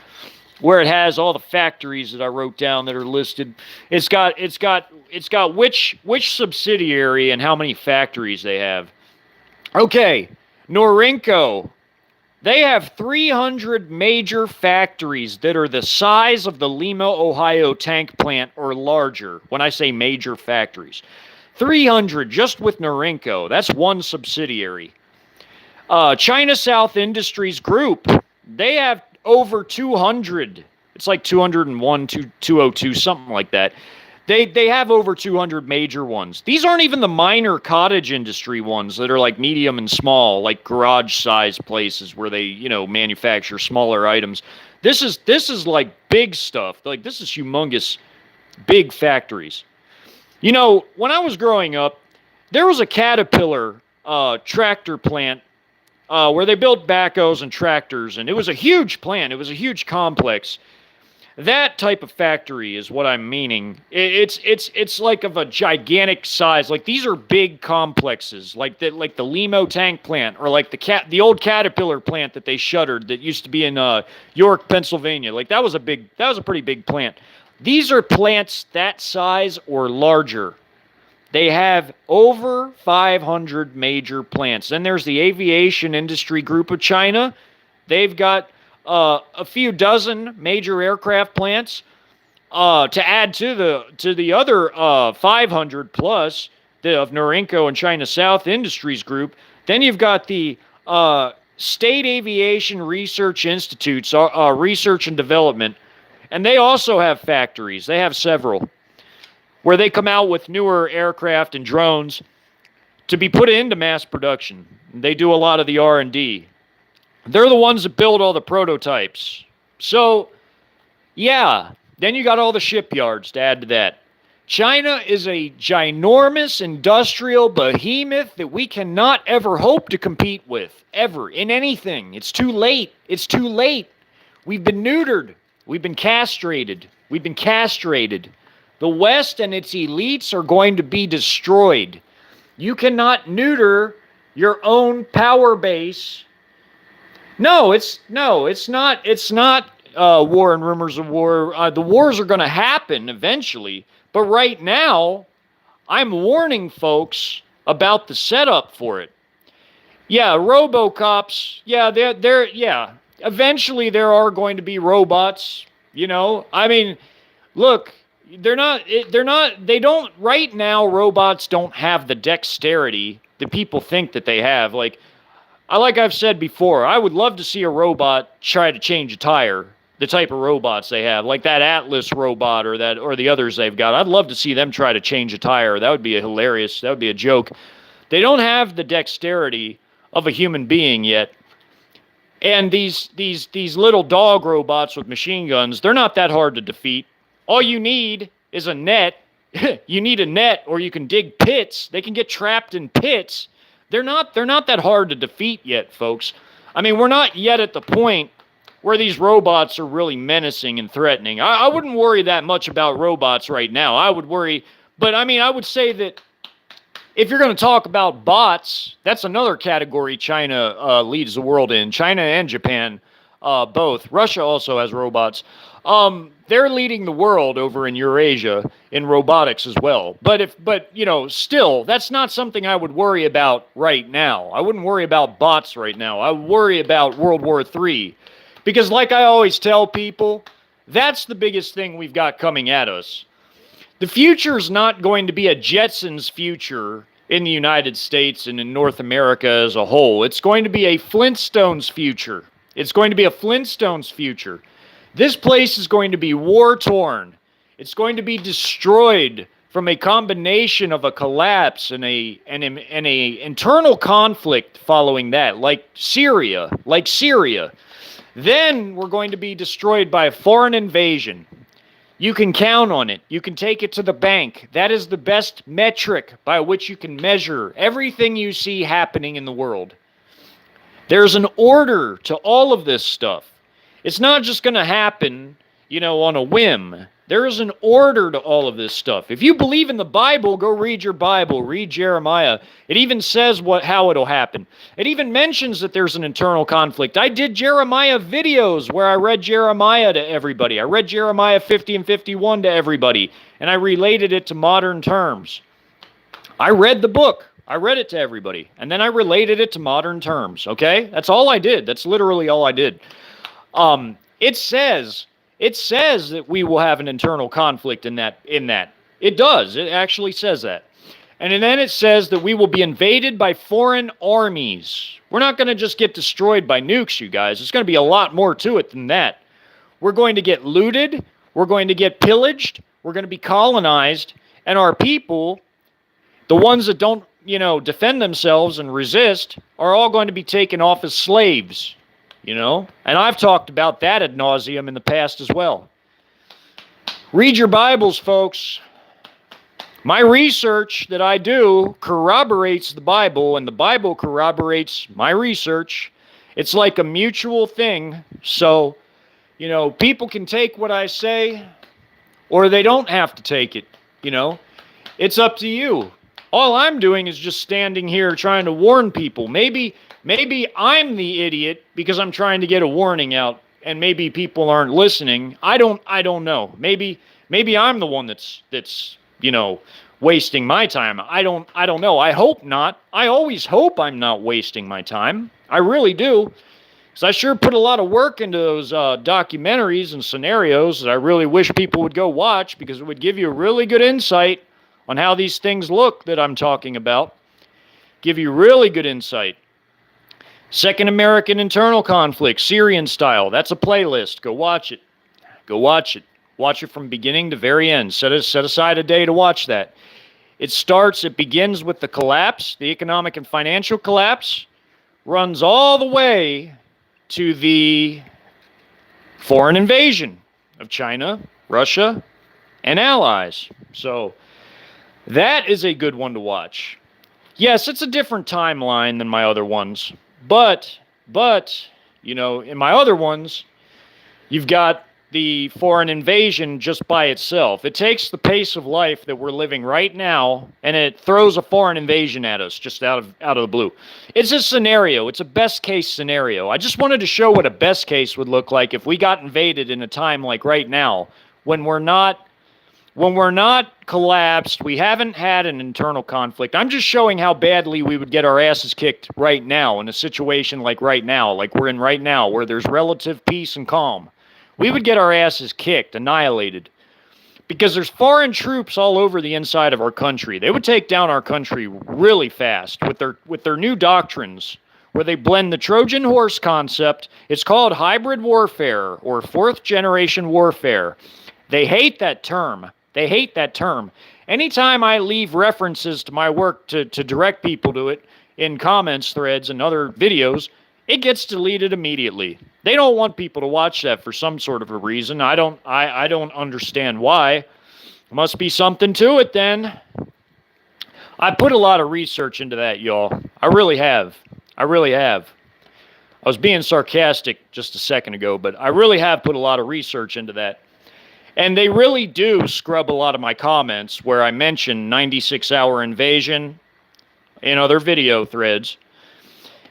Speaker 1: where it has all the factories that I wrote down that are listed. It's got which subsidiary and how many factories they have. Okay, Norinco. They have 300 major factories that are the size of the Lima, Ohio tank plant or larger. When I say major factories, 300 just with Norinco. That's one subsidiary. China South Industries Group. They have over 200. It's like 201, 202, something like that. They have over 200 major ones. These aren't even the minor cottage industry ones that are like medium and small, like garage-sized places where they, you know, manufacture smaller items. This is like big stuff. Like this is humongous, big factories. You know, when I was growing up, there was a Caterpillar tractor plant where they built backhoes and tractors, and it was a huge plant. It was a huge complex. That type of factory is what I'm meaning. It's like of a gigantic size. Like these are big complexes, like the Limo tank plant, or like the old Caterpillar plant that they shuttered that used to be in York, Pennsylvania. Like that was a pretty big plant. These are plants that size or larger. They have over 500 major plants. Then there's the aviation industry group of China. They've got a few dozen major aircraft plants to add to the other 500 plus of Norinco and China South Industries Group. Then you've got the State Aviation Research Institutes, research and development, and they also have factories. They have several where they come out with newer aircraft and drones to be put into mass production. They do a lot of the R&D. They're the ones that build all the prototypes. So, yeah, then you got all the shipyards to add to that. China is a ginormous industrial behemoth that we cannot ever hope to compete with, ever, in anything. It's too late. It's too late. We've been neutered. We've been castrated. We've been castrated. The West and its elites are going to be destroyed. You cannot neuter your own power base. No, it's not. It's not war and rumors of war. The wars are going to happen eventually, but right now, I'm warning folks about the setup for it. Yeah, RoboCops. Yeah, yeah. Eventually, there are going to be robots. You know, I mean, look. They don't, right now, robots don't have the dexterity that people think that they have. Like I've said before, I would love to see a robot try to change a tire, the type of robots they have, like that Atlas robot or the others they've got. I'd love to see them try to change a tire. That would be hilarious. That would be a joke. They don't have the dexterity of a human being yet. And these little dog robots with machine guns, they're not that hard to defeat. All you need is a net. You need a net, or you can dig pits. They can get trapped in pits. They're not that hard to defeat yet, folks. I mean, we're not yet at the point where these robots are really menacing and threatening. I wouldn't worry that much about robots right now. I would worry, but I mean, I would say that if you're going to talk about bots, that's another category China leads the world in. China and Japan, both. Russia also has robots. They're leading the world over in Eurasia in robotics as well. But you know, still, that's not something I would worry about right now. I wouldn't worry about bots right now. I would worry about World War III. Because like I always tell people, that's the biggest thing we've got coming at us. The future is not going to be a Jetsons future in the United States and in North America as a whole. It's going to be a Flintstones future. It's going to be a Flintstones future. This place is going to be war-torn. It's going to be destroyed from a combination of a collapse and a internal conflict following that, like Syria. Then we're going to be destroyed by a foreign invasion. You can count on it. You can take it to the bank. That is the best metric by which you can measure everything you see happening in the world. There's an order to all of this stuff. It's not just going to happen, you know, on a whim. There is an order to all of this stuff. If you believe in the Bible, go read your Bible. Read Jeremiah. It even says how it'll happen. It even mentions that there's an internal conflict. I did Jeremiah videos where I read Jeremiah to everybody. I read Jeremiah 50 and 51 to everybody, and I related it to modern terms. I read the book. I read it to everybody, and then I related it to modern terms, okay? That's all I did. That's literally all I did. It says that we will have an internal conflict in that. It does. It actually says that. And then it says that we will be invaded by foreign armies. We're not going to just get destroyed by nukes, you guys. There's going to be a lot more to it than that. We're going to get looted. We're going to get pillaged. We're going to be colonized. And our people, the ones that don't, you know, defend themselves and resist, are all going to be taken off as slaves. You know, and I've talked about that ad nauseum in the past as well. Read your Bibles, folks. My research that I do corroborates the Bible, and the Bible corroborates my research. It's like a mutual thing. So, people can take what I say, or they don't have to take it. It's up to you. All I'm doing is just standing here trying to warn people. Maybe I'm the idiot because I'm trying to get a warning out, and maybe people aren't listening. I don't know. Maybe I'm the one that's wasting my time. I don't know. I hope not. I always hope I'm not wasting my time. I really do. Because I sure put a lot of work into those documentaries and scenarios that I really wish people would go watch, because it would give you a really good insight on how these things look that I'm talking about. Give you really good insight. Second American internal conflict, Syrian style. That's a playlist. Go watch it. Go watch it. Watch it from beginning to very end. Set aside a day to watch that. It begins with the collapse, the economic and financial collapse, runs all the way to the foreign invasion of China, Russia, and allies. So that is a good one to watch. Yes, it's a different timeline than my other ones, but in my other ones, you've got the foreign invasion just by itself. It takes the pace of life that we're living right now, and it throws a foreign invasion at us just out of the blue. It's a scenario. It's a best case scenario. I just wanted to show what a best case would look like if we got invaded in a time like right now, when we're not collapsed, we haven't had an internal conflict. I'm just showing how badly we would get our asses kicked right now in a situation like right now, like we're in right now, where there's relative peace and calm. We would get our asses kicked, annihilated, because there's foreign troops all over the inside of our country. They would take down our country really fast with their new doctrines, where they blend the Trojan horse concept. It's called hybrid warfare or fourth generation warfare. They hate that term. They hate that term. Anytime I leave references to my work to direct people to it in comments threads and other videos, it gets deleted immediately. They don't want people to watch that for some sort of a reason. I don't understand why. Must be something to it then. I put a lot of research into that, y'all. I really have. I was being sarcastic just a second ago, but I really have put a lot of research into that. And they really do scrub a lot of my comments where I mention 96-hour invasion in other video threads.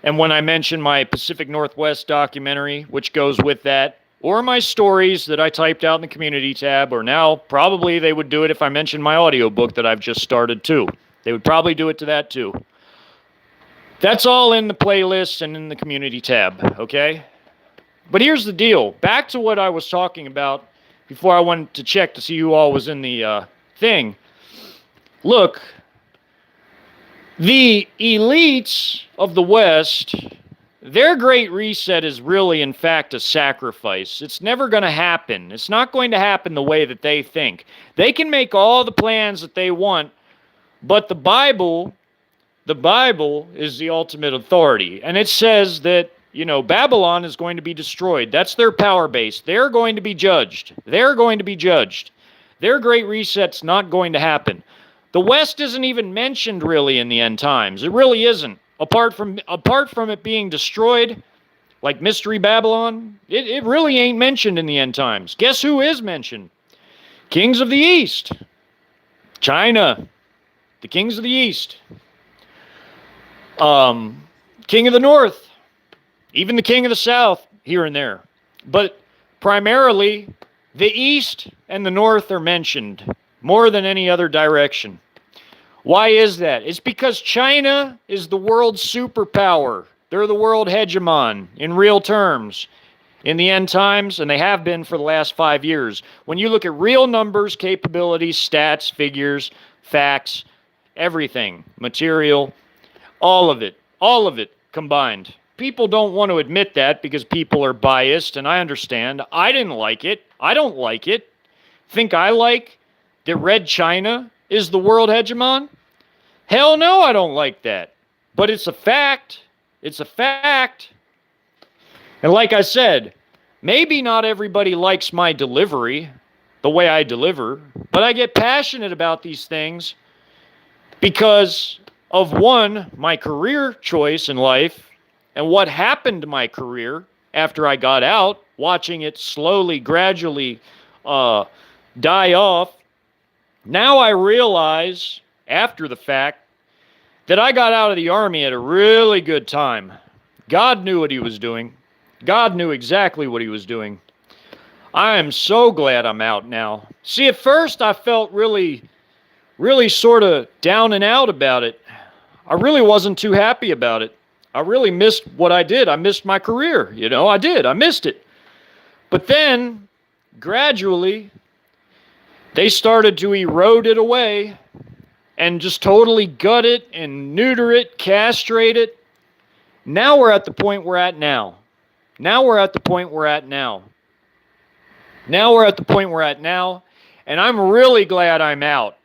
Speaker 1: And when I mention my Pacific Northwest documentary, which goes with that, or my stories that I typed out in the community tab, or now probably they would do it if I mentioned my audiobook that I've just started too. They would probably do it to that too. That's all in the playlist and in the community tab, okay? But here's the deal. Back to what I was talking about before I went to check to see who all was in the thing. Look, the elites of the West, their great reset is really, in fact, a sacrifice. It's never going to happen. It's not going to happen the way that they think. They can make all the plans that they want, but the Bible is the ultimate authority. And it says that, Babylon is going to be destroyed. That's their power base. They're going to be judged. Their great reset's not going to happen. The West isn't even mentioned really in the end times. It really isn't. Apart from it being destroyed, like Mystery Babylon, it really ain't mentioned in the end times. Guess who is mentioned? Kings of the East. China. The kings of the East. King of the North. Even the king of the South, here and there. But primarily, the East and the North are mentioned more than any other direction. Why is that? It's because China is the world's superpower. They're the world hegemon in real terms in the end times, and they have been for the last 5 years. When you look at real numbers, capabilities, stats, figures, facts, everything, material, all of it combined. People don't want to admit that because people are biased, and I understand. I didn't like it. I don't like it. Think I like that Red China is the world hegemon? Hell no, I don't like that. But it's a fact. It's a fact. And like I said, maybe not everybody likes my delivery, the way I deliver, but I get passionate about these things because of one, my career choice in life, and what happened to my career after I got out, watching it slowly, gradually die off. Now I realize, after the fact, that I got out of the Army at a really good time. God knew what he was doing. God knew exactly what he was doing. I am so glad I'm out now. See, at first I felt really sort of down and out about it. I really wasn't too happy about it. I really missed what I did. I missed my career, you know, I did. I missed it. But then, gradually, they started to erode it away and just totally gut it and neuter it, castrate it. Now we're at the point we're at now. Now we're at the point we're at now. Now we're at the point we're at now, and I'm really glad I'm out.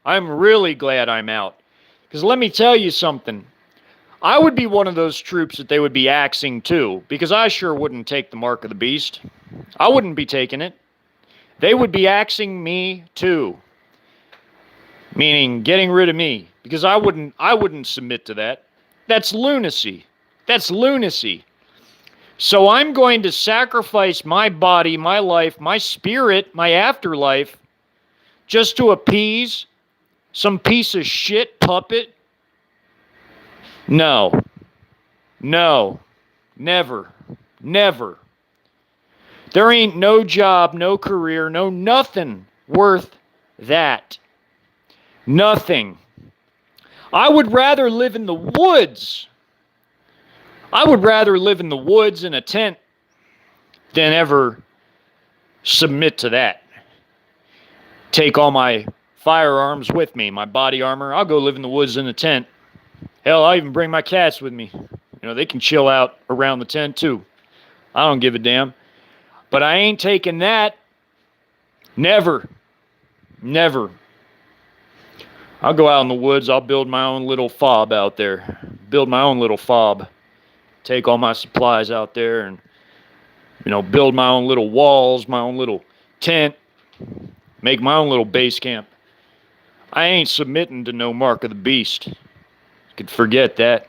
Speaker 1: I'm really glad I'm out. Because let me tell you something. I would be one of those troops that they would be axing too, because I sure wouldn't take the mark of the beast. I wouldn't be taking it. They would be axing me too. Meaning getting rid of me, because I wouldn't submit to that. That's lunacy. That's lunacy. So I'm going to sacrifice my body, my life, my spirit, my afterlife, just to appease some piece of shit puppet? No. No. Never. Never. There ain't no job, no career, no nothing worth that. Nothing. I would rather live in the woods. I would rather live in the woods in a tent than ever submit to that. Take all my firearms with me, my body armor. I'll go live in the woods in a tent. Hell, I'll even bring my cats with me. You know, they can chill out around the tent too. I don't give a damn. But I ain't taking that. Never. Never. I'll go out in the woods. I'll build my own little fob out there. Build my own little fob. Take all my supplies out there and, you know, build my own little walls, my own little tent. Make my own little base camp. I ain't submitting to no mark of the beast. You can forget that.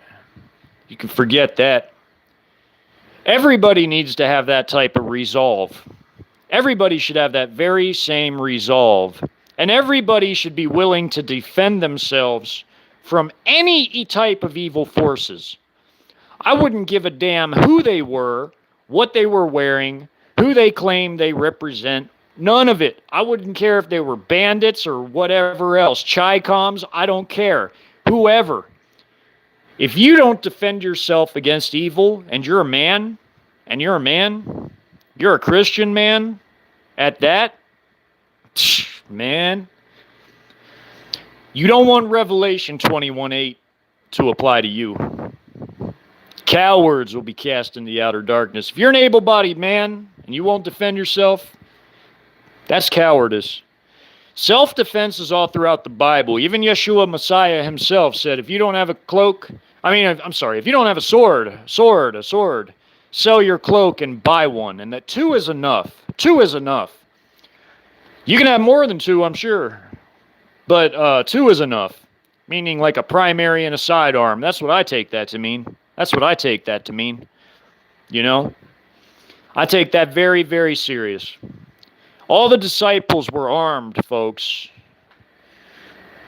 Speaker 1: You can forget that. Everybody needs to have that type of resolve. Everybody should have that very same resolve. And everybody should be willing to defend themselves from any type of evil forces. I wouldn't give a damn who they were, what they were wearing, who they claim they represent. None of it. I wouldn't care if they were bandits or whatever else. Chi-coms, I don't care. Whoever. If you don't defend yourself against evil, and you're a man, you're a Christian man, at that, man, you don't want Revelation 21:8 to apply to you. Cowards will be cast in the outer darkness. If you're an able-bodied man and you won't defend yourself, that's cowardice. Self-defense is all throughout the Bible. Even Yeshua Messiah himself said, if you don't have a cloak, if you don't have a sword, sell your cloak and buy one. And that 2 is enough. 2 is enough. You can have more than 2, I'm sure. But 2 is enough. Meaning like a primary and a sidearm. That's what I take that to mean. That's what I take that to mean. You know? I take that very, very serious. All the disciples were armed, folks.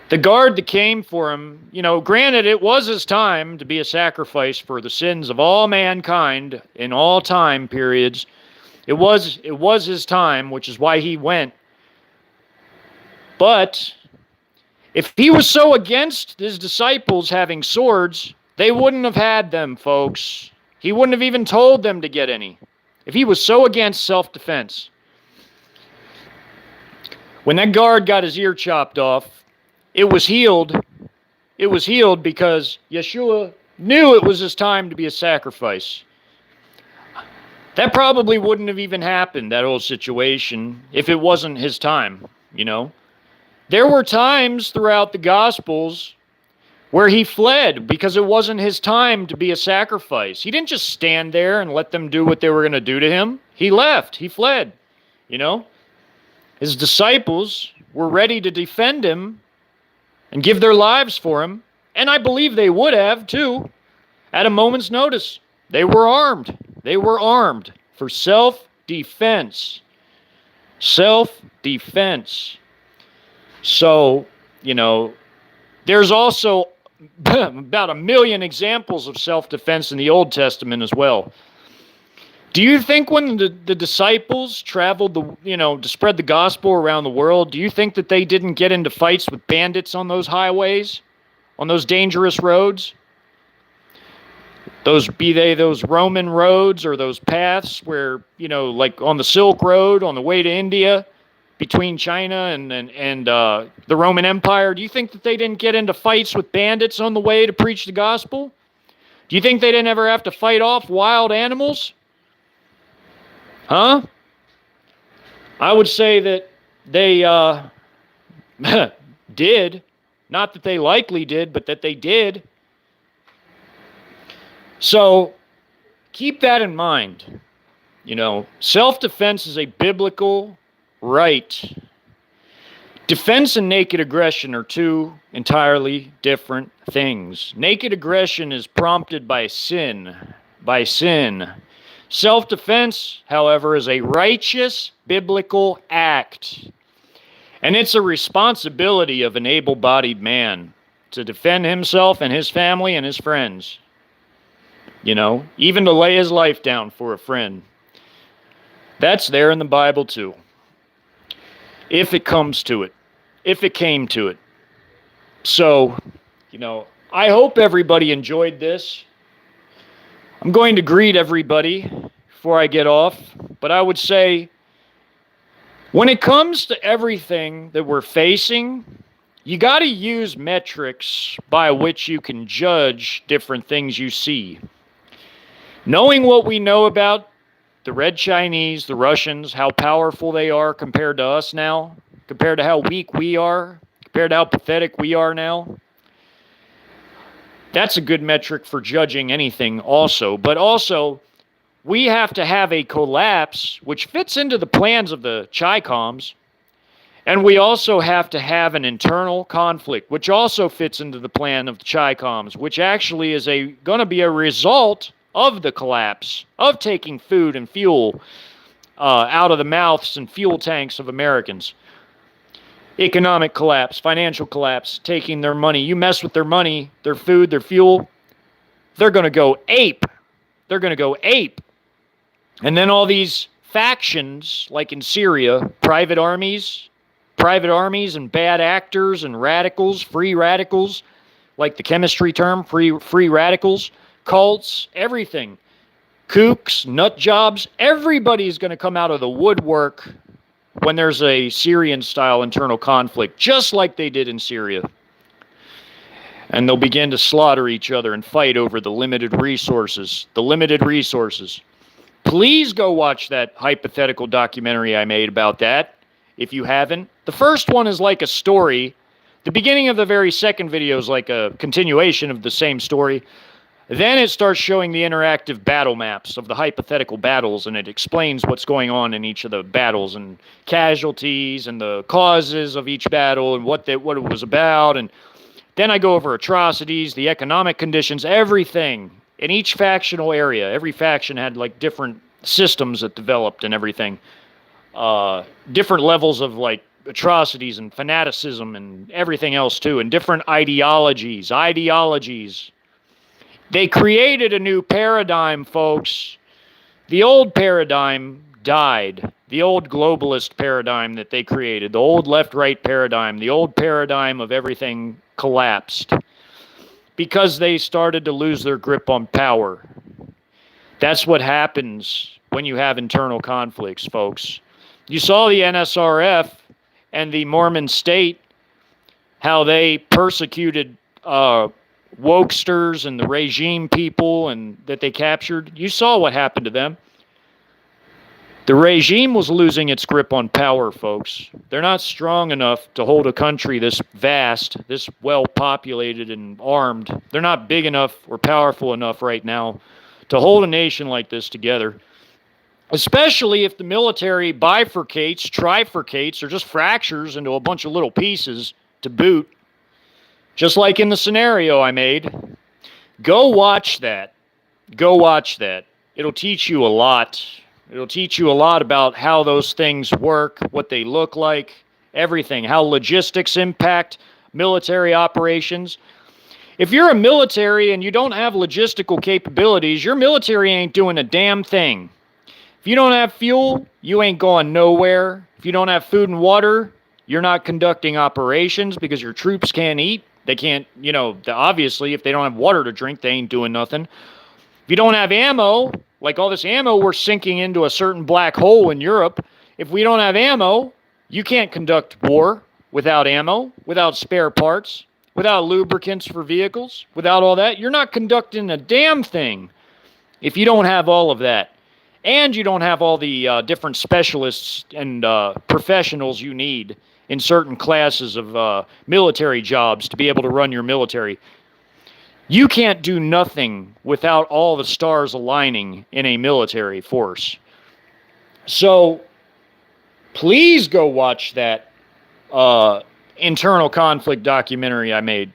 Speaker 1: The guard that came for him, you know, granted it was his time to be a sacrifice for the sins of all mankind in all time periods. It was his time, which is why he went. But if he was so against his disciples having swords, they wouldn't have had them, folks. He wouldn't have even told them to get any. If he was so against self-defense. When that guard got his ear chopped off, it was healed. It was healed because Yeshua knew it was his time to be a sacrifice. That probably wouldn't have even happened, that whole situation, if it wasn't his time, you know. There were times throughout the Gospels where he fled because it wasn't his time to be a sacrifice. He didn't just stand there and let them do what they were going to do to him. He left. He fled, you know. His disciples were ready to defend him, and give their lives for him. And I believe they would have, too, at a moment's notice. They were armed. They were armed for self-defense. Self-defense. So, there's also about 1 million examples of self-defense in the Old Testament as well. Do you think when the disciples traveled to spread the gospel around the world, do you think that they didn't get into fights with bandits on those highways, on those dangerous roads? Be they those Roman roads or those paths where, like on the Silk Road on the way to India, between China and the Roman Empire, do you think that they didn't get into fights with bandits on the way to preach the gospel? Do you think they didn't ever have to fight off wild animals? Huh? I would say that they did. Not that they likely did, but that they did. So keep that in mind. Self-defense is a biblical right. Defense and naked aggression are two entirely different things. Naked aggression is prompted by sin. Self-defense, however, is a righteous biblical act. And it's a responsibility of an able-bodied man to defend himself and his family and his friends. Even to lay his life down for a friend. That's there in the Bible too. If it comes to it. If it came to it. So, I hope everybody enjoyed this. I'm going to greet everybody before I get off. But I would say, when it comes to everything that we're facing, you got to use metrics by which you can judge different things you see. Knowing what we know about the Red Chinese, the Russians, how powerful they are compared to us now, compared to how weak we are, compared to how pathetic we are now, that's a good metric for judging anything also. But also, we have to have a collapse which fits into the plans of the Chi-Coms, and we also have to have an internal conflict, which also fits into the plan of the Chi-Coms, which actually is going to be a result of the collapse, of taking food and fuel out of the mouths and fuel tanks of Americans. Economic collapse, financial collapse, taking their money. You mess with their money, their food, their fuel, they're going to go ape. They're going to go ape. And then all these factions, like in Syria, private armies and bad actors and radicals, free radicals, like the chemistry term, free radicals, cults, everything, kooks, nut jobs, everybody's going to come out of the woodwork when there's a Syrian-style internal conflict, just like they did in Syria. And they'll begin to slaughter each other and fight over the limited resources. Please go watch that hypothetical documentary I made about that, if you haven't. The first one is like a story. The beginning of the very second video is like a continuation of the same story. Then it starts showing the interactive battle maps of the hypothetical battles, and it explains what's going on in each of the battles and casualties and the causes of each battle and what it was about. And then I go over atrocities, the economic conditions, everything in each factional area. Every faction had like different systems that developed and everything. Different levels of like atrocities and fanaticism and everything else too, and different ideologies. They created a new paradigm, folks. The old paradigm died. The old globalist paradigm that they created, the old left-right paradigm, the old paradigm of everything collapsed because they started to lose their grip on power. That's what happens when you have internal conflicts, folks. You saw the NSRF and the Mormon state, how they persecuted wokesters and the regime people and that they captured. You saw what happened to them. The regime was losing its grip on power, folks. They're not strong enough to hold a country this vast, this well-populated and armed. They're not big enough or powerful enough right now to hold a nation like this together, especially if the military bifurcates, trifurcates, or just fractures into a bunch of little pieces to boot. Just like in the scenario I made, go watch that. Go watch that. It'll teach you a lot. It'll teach you a lot about how those things work, what they look like, everything, how logistics impact military operations. If you're a military and you don't have logistical capabilities, your military ain't doing a damn thing. If you don't have fuel, you ain't going nowhere. If you don't have food and water, you're not conducting operations because your troops can't eat. They can't, obviously, if they don't have water to drink, they ain't doing nothing. If you don't have ammo, like all this ammo we're sinking into a certain black hole in Europe, if we don't have ammo, you can't conduct war without ammo, without spare parts, without lubricants for vehicles, without all that. You're not conducting a damn thing if you don't have all of that. And you don't have all the different specialists and professionals you need in certain classes of military jobs to be able to run your military. You can't do nothing without all the stars aligning in a military force. So please go watch that internal conflict documentary I made.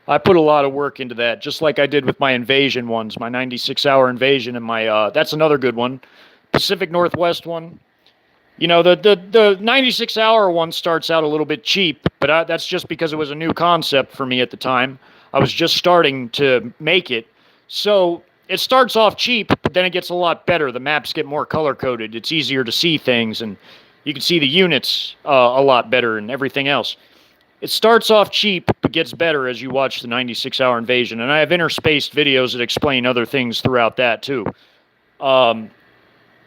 Speaker 1: I put a lot of work into that, just like I did with my invasion ones, my 96-hour invasion, and my that's another good one, Pacific Northwest one. The 96-hour one starts out a little bit cheap, but that's just because it was a new concept for me at the time. I was just starting to make it. So it starts off cheap, but then it gets a lot better. The maps get more color-coded. It's easier to see things, and you can see the units a lot better and everything else. It starts off cheap, but gets better as you watch the 96-hour invasion. And I have interspaced videos that explain other things throughout that, too.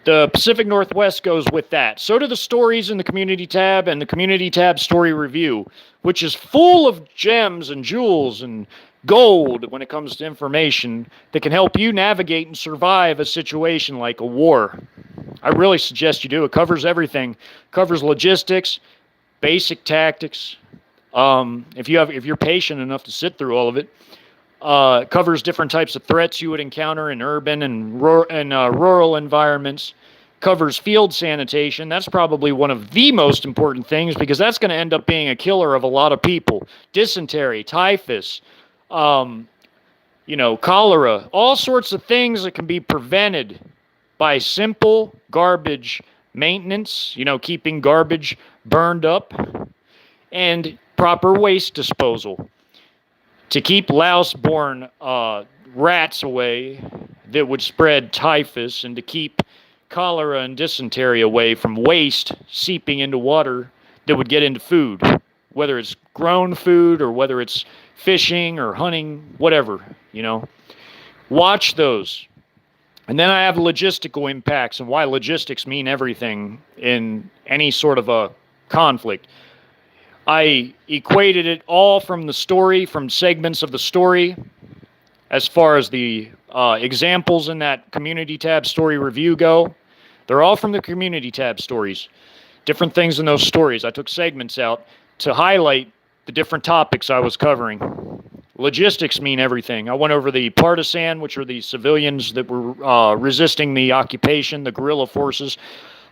Speaker 1: The Pacific Northwest goes with that. So do the stories in the Community tab and the Community tab Story Review, which is full of gems and jewels and gold when it comes to information that can help you navigate and survive a situation like a war. I really suggest you do. It covers everything. It covers logistics, basic tactics. If you're patient enough to sit through all of it, covers different types of threats you would encounter in urban and rural environments, covers field sanitation. That's probably one of the most important things because that's going to end up being a killer of a lot of people. Dysentery, typhus, cholera, all sorts of things that can be prevented by simple garbage maintenance, keeping garbage burned up, and proper waste disposal to keep louse-borne rats away that would spread typhus, and to keep cholera and dysentery away from waste seeping into water that would get into food, whether it's grown food or whether it's fishing or hunting, whatever, Watch those. And then I have logistical impacts and why logistics mean everything in any sort of a conflict. I equated it all from the story, from segments of the story, as far as the examples in that Community tab Story Review go. They're all from the Community tab stories. Different things in those stories. I took segments out to highlight the different topics I was covering. Logistics mean everything. I went over the partisan, which are the civilians that were resisting the occupation, the guerrilla forces.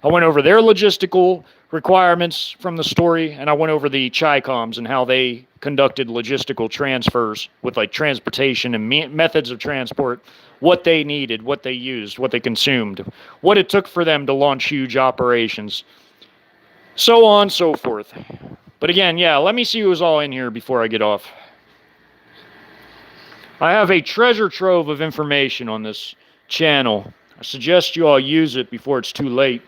Speaker 1: I went over their logistical requirements from the story, and I went over the Chi-Coms and how they conducted logistical transfers with like transportation and methods of transport, what they needed, what they used, what they consumed, what it took for them to launch huge operations, so on and so forth. But again, let me see who's all in here before I get off. I have a treasure trove of information on this channel. I suggest you all use it before it's too late.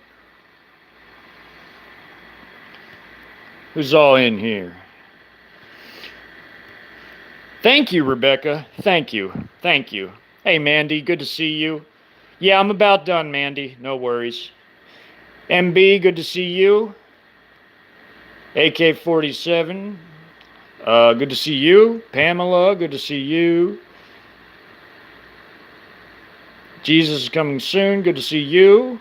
Speaker 1: Who's all in here? Thank you, Rebecca. Thank you. Thank you. Hey, Mandy, good to see you. Yeah, I'm about done, Mandy. No worries. MB, good to see you. AK-47, good to see you. Pamela, good to see you. Jesus is coming soon, good to see you.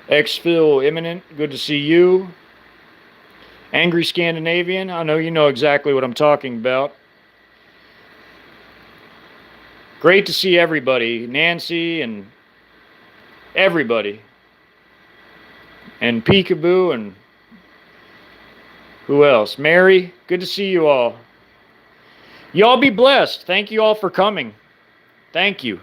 Speaker 1: Exfil Imminent, good to see you. Angry Scandinavian, I know you know exactly what I'm talking about. Great to see everybody, Nancy and everybody. And Peekaboo and Who else? Mary, good to see you all. Y'all be blessed. Thank you all for coming. Thank you.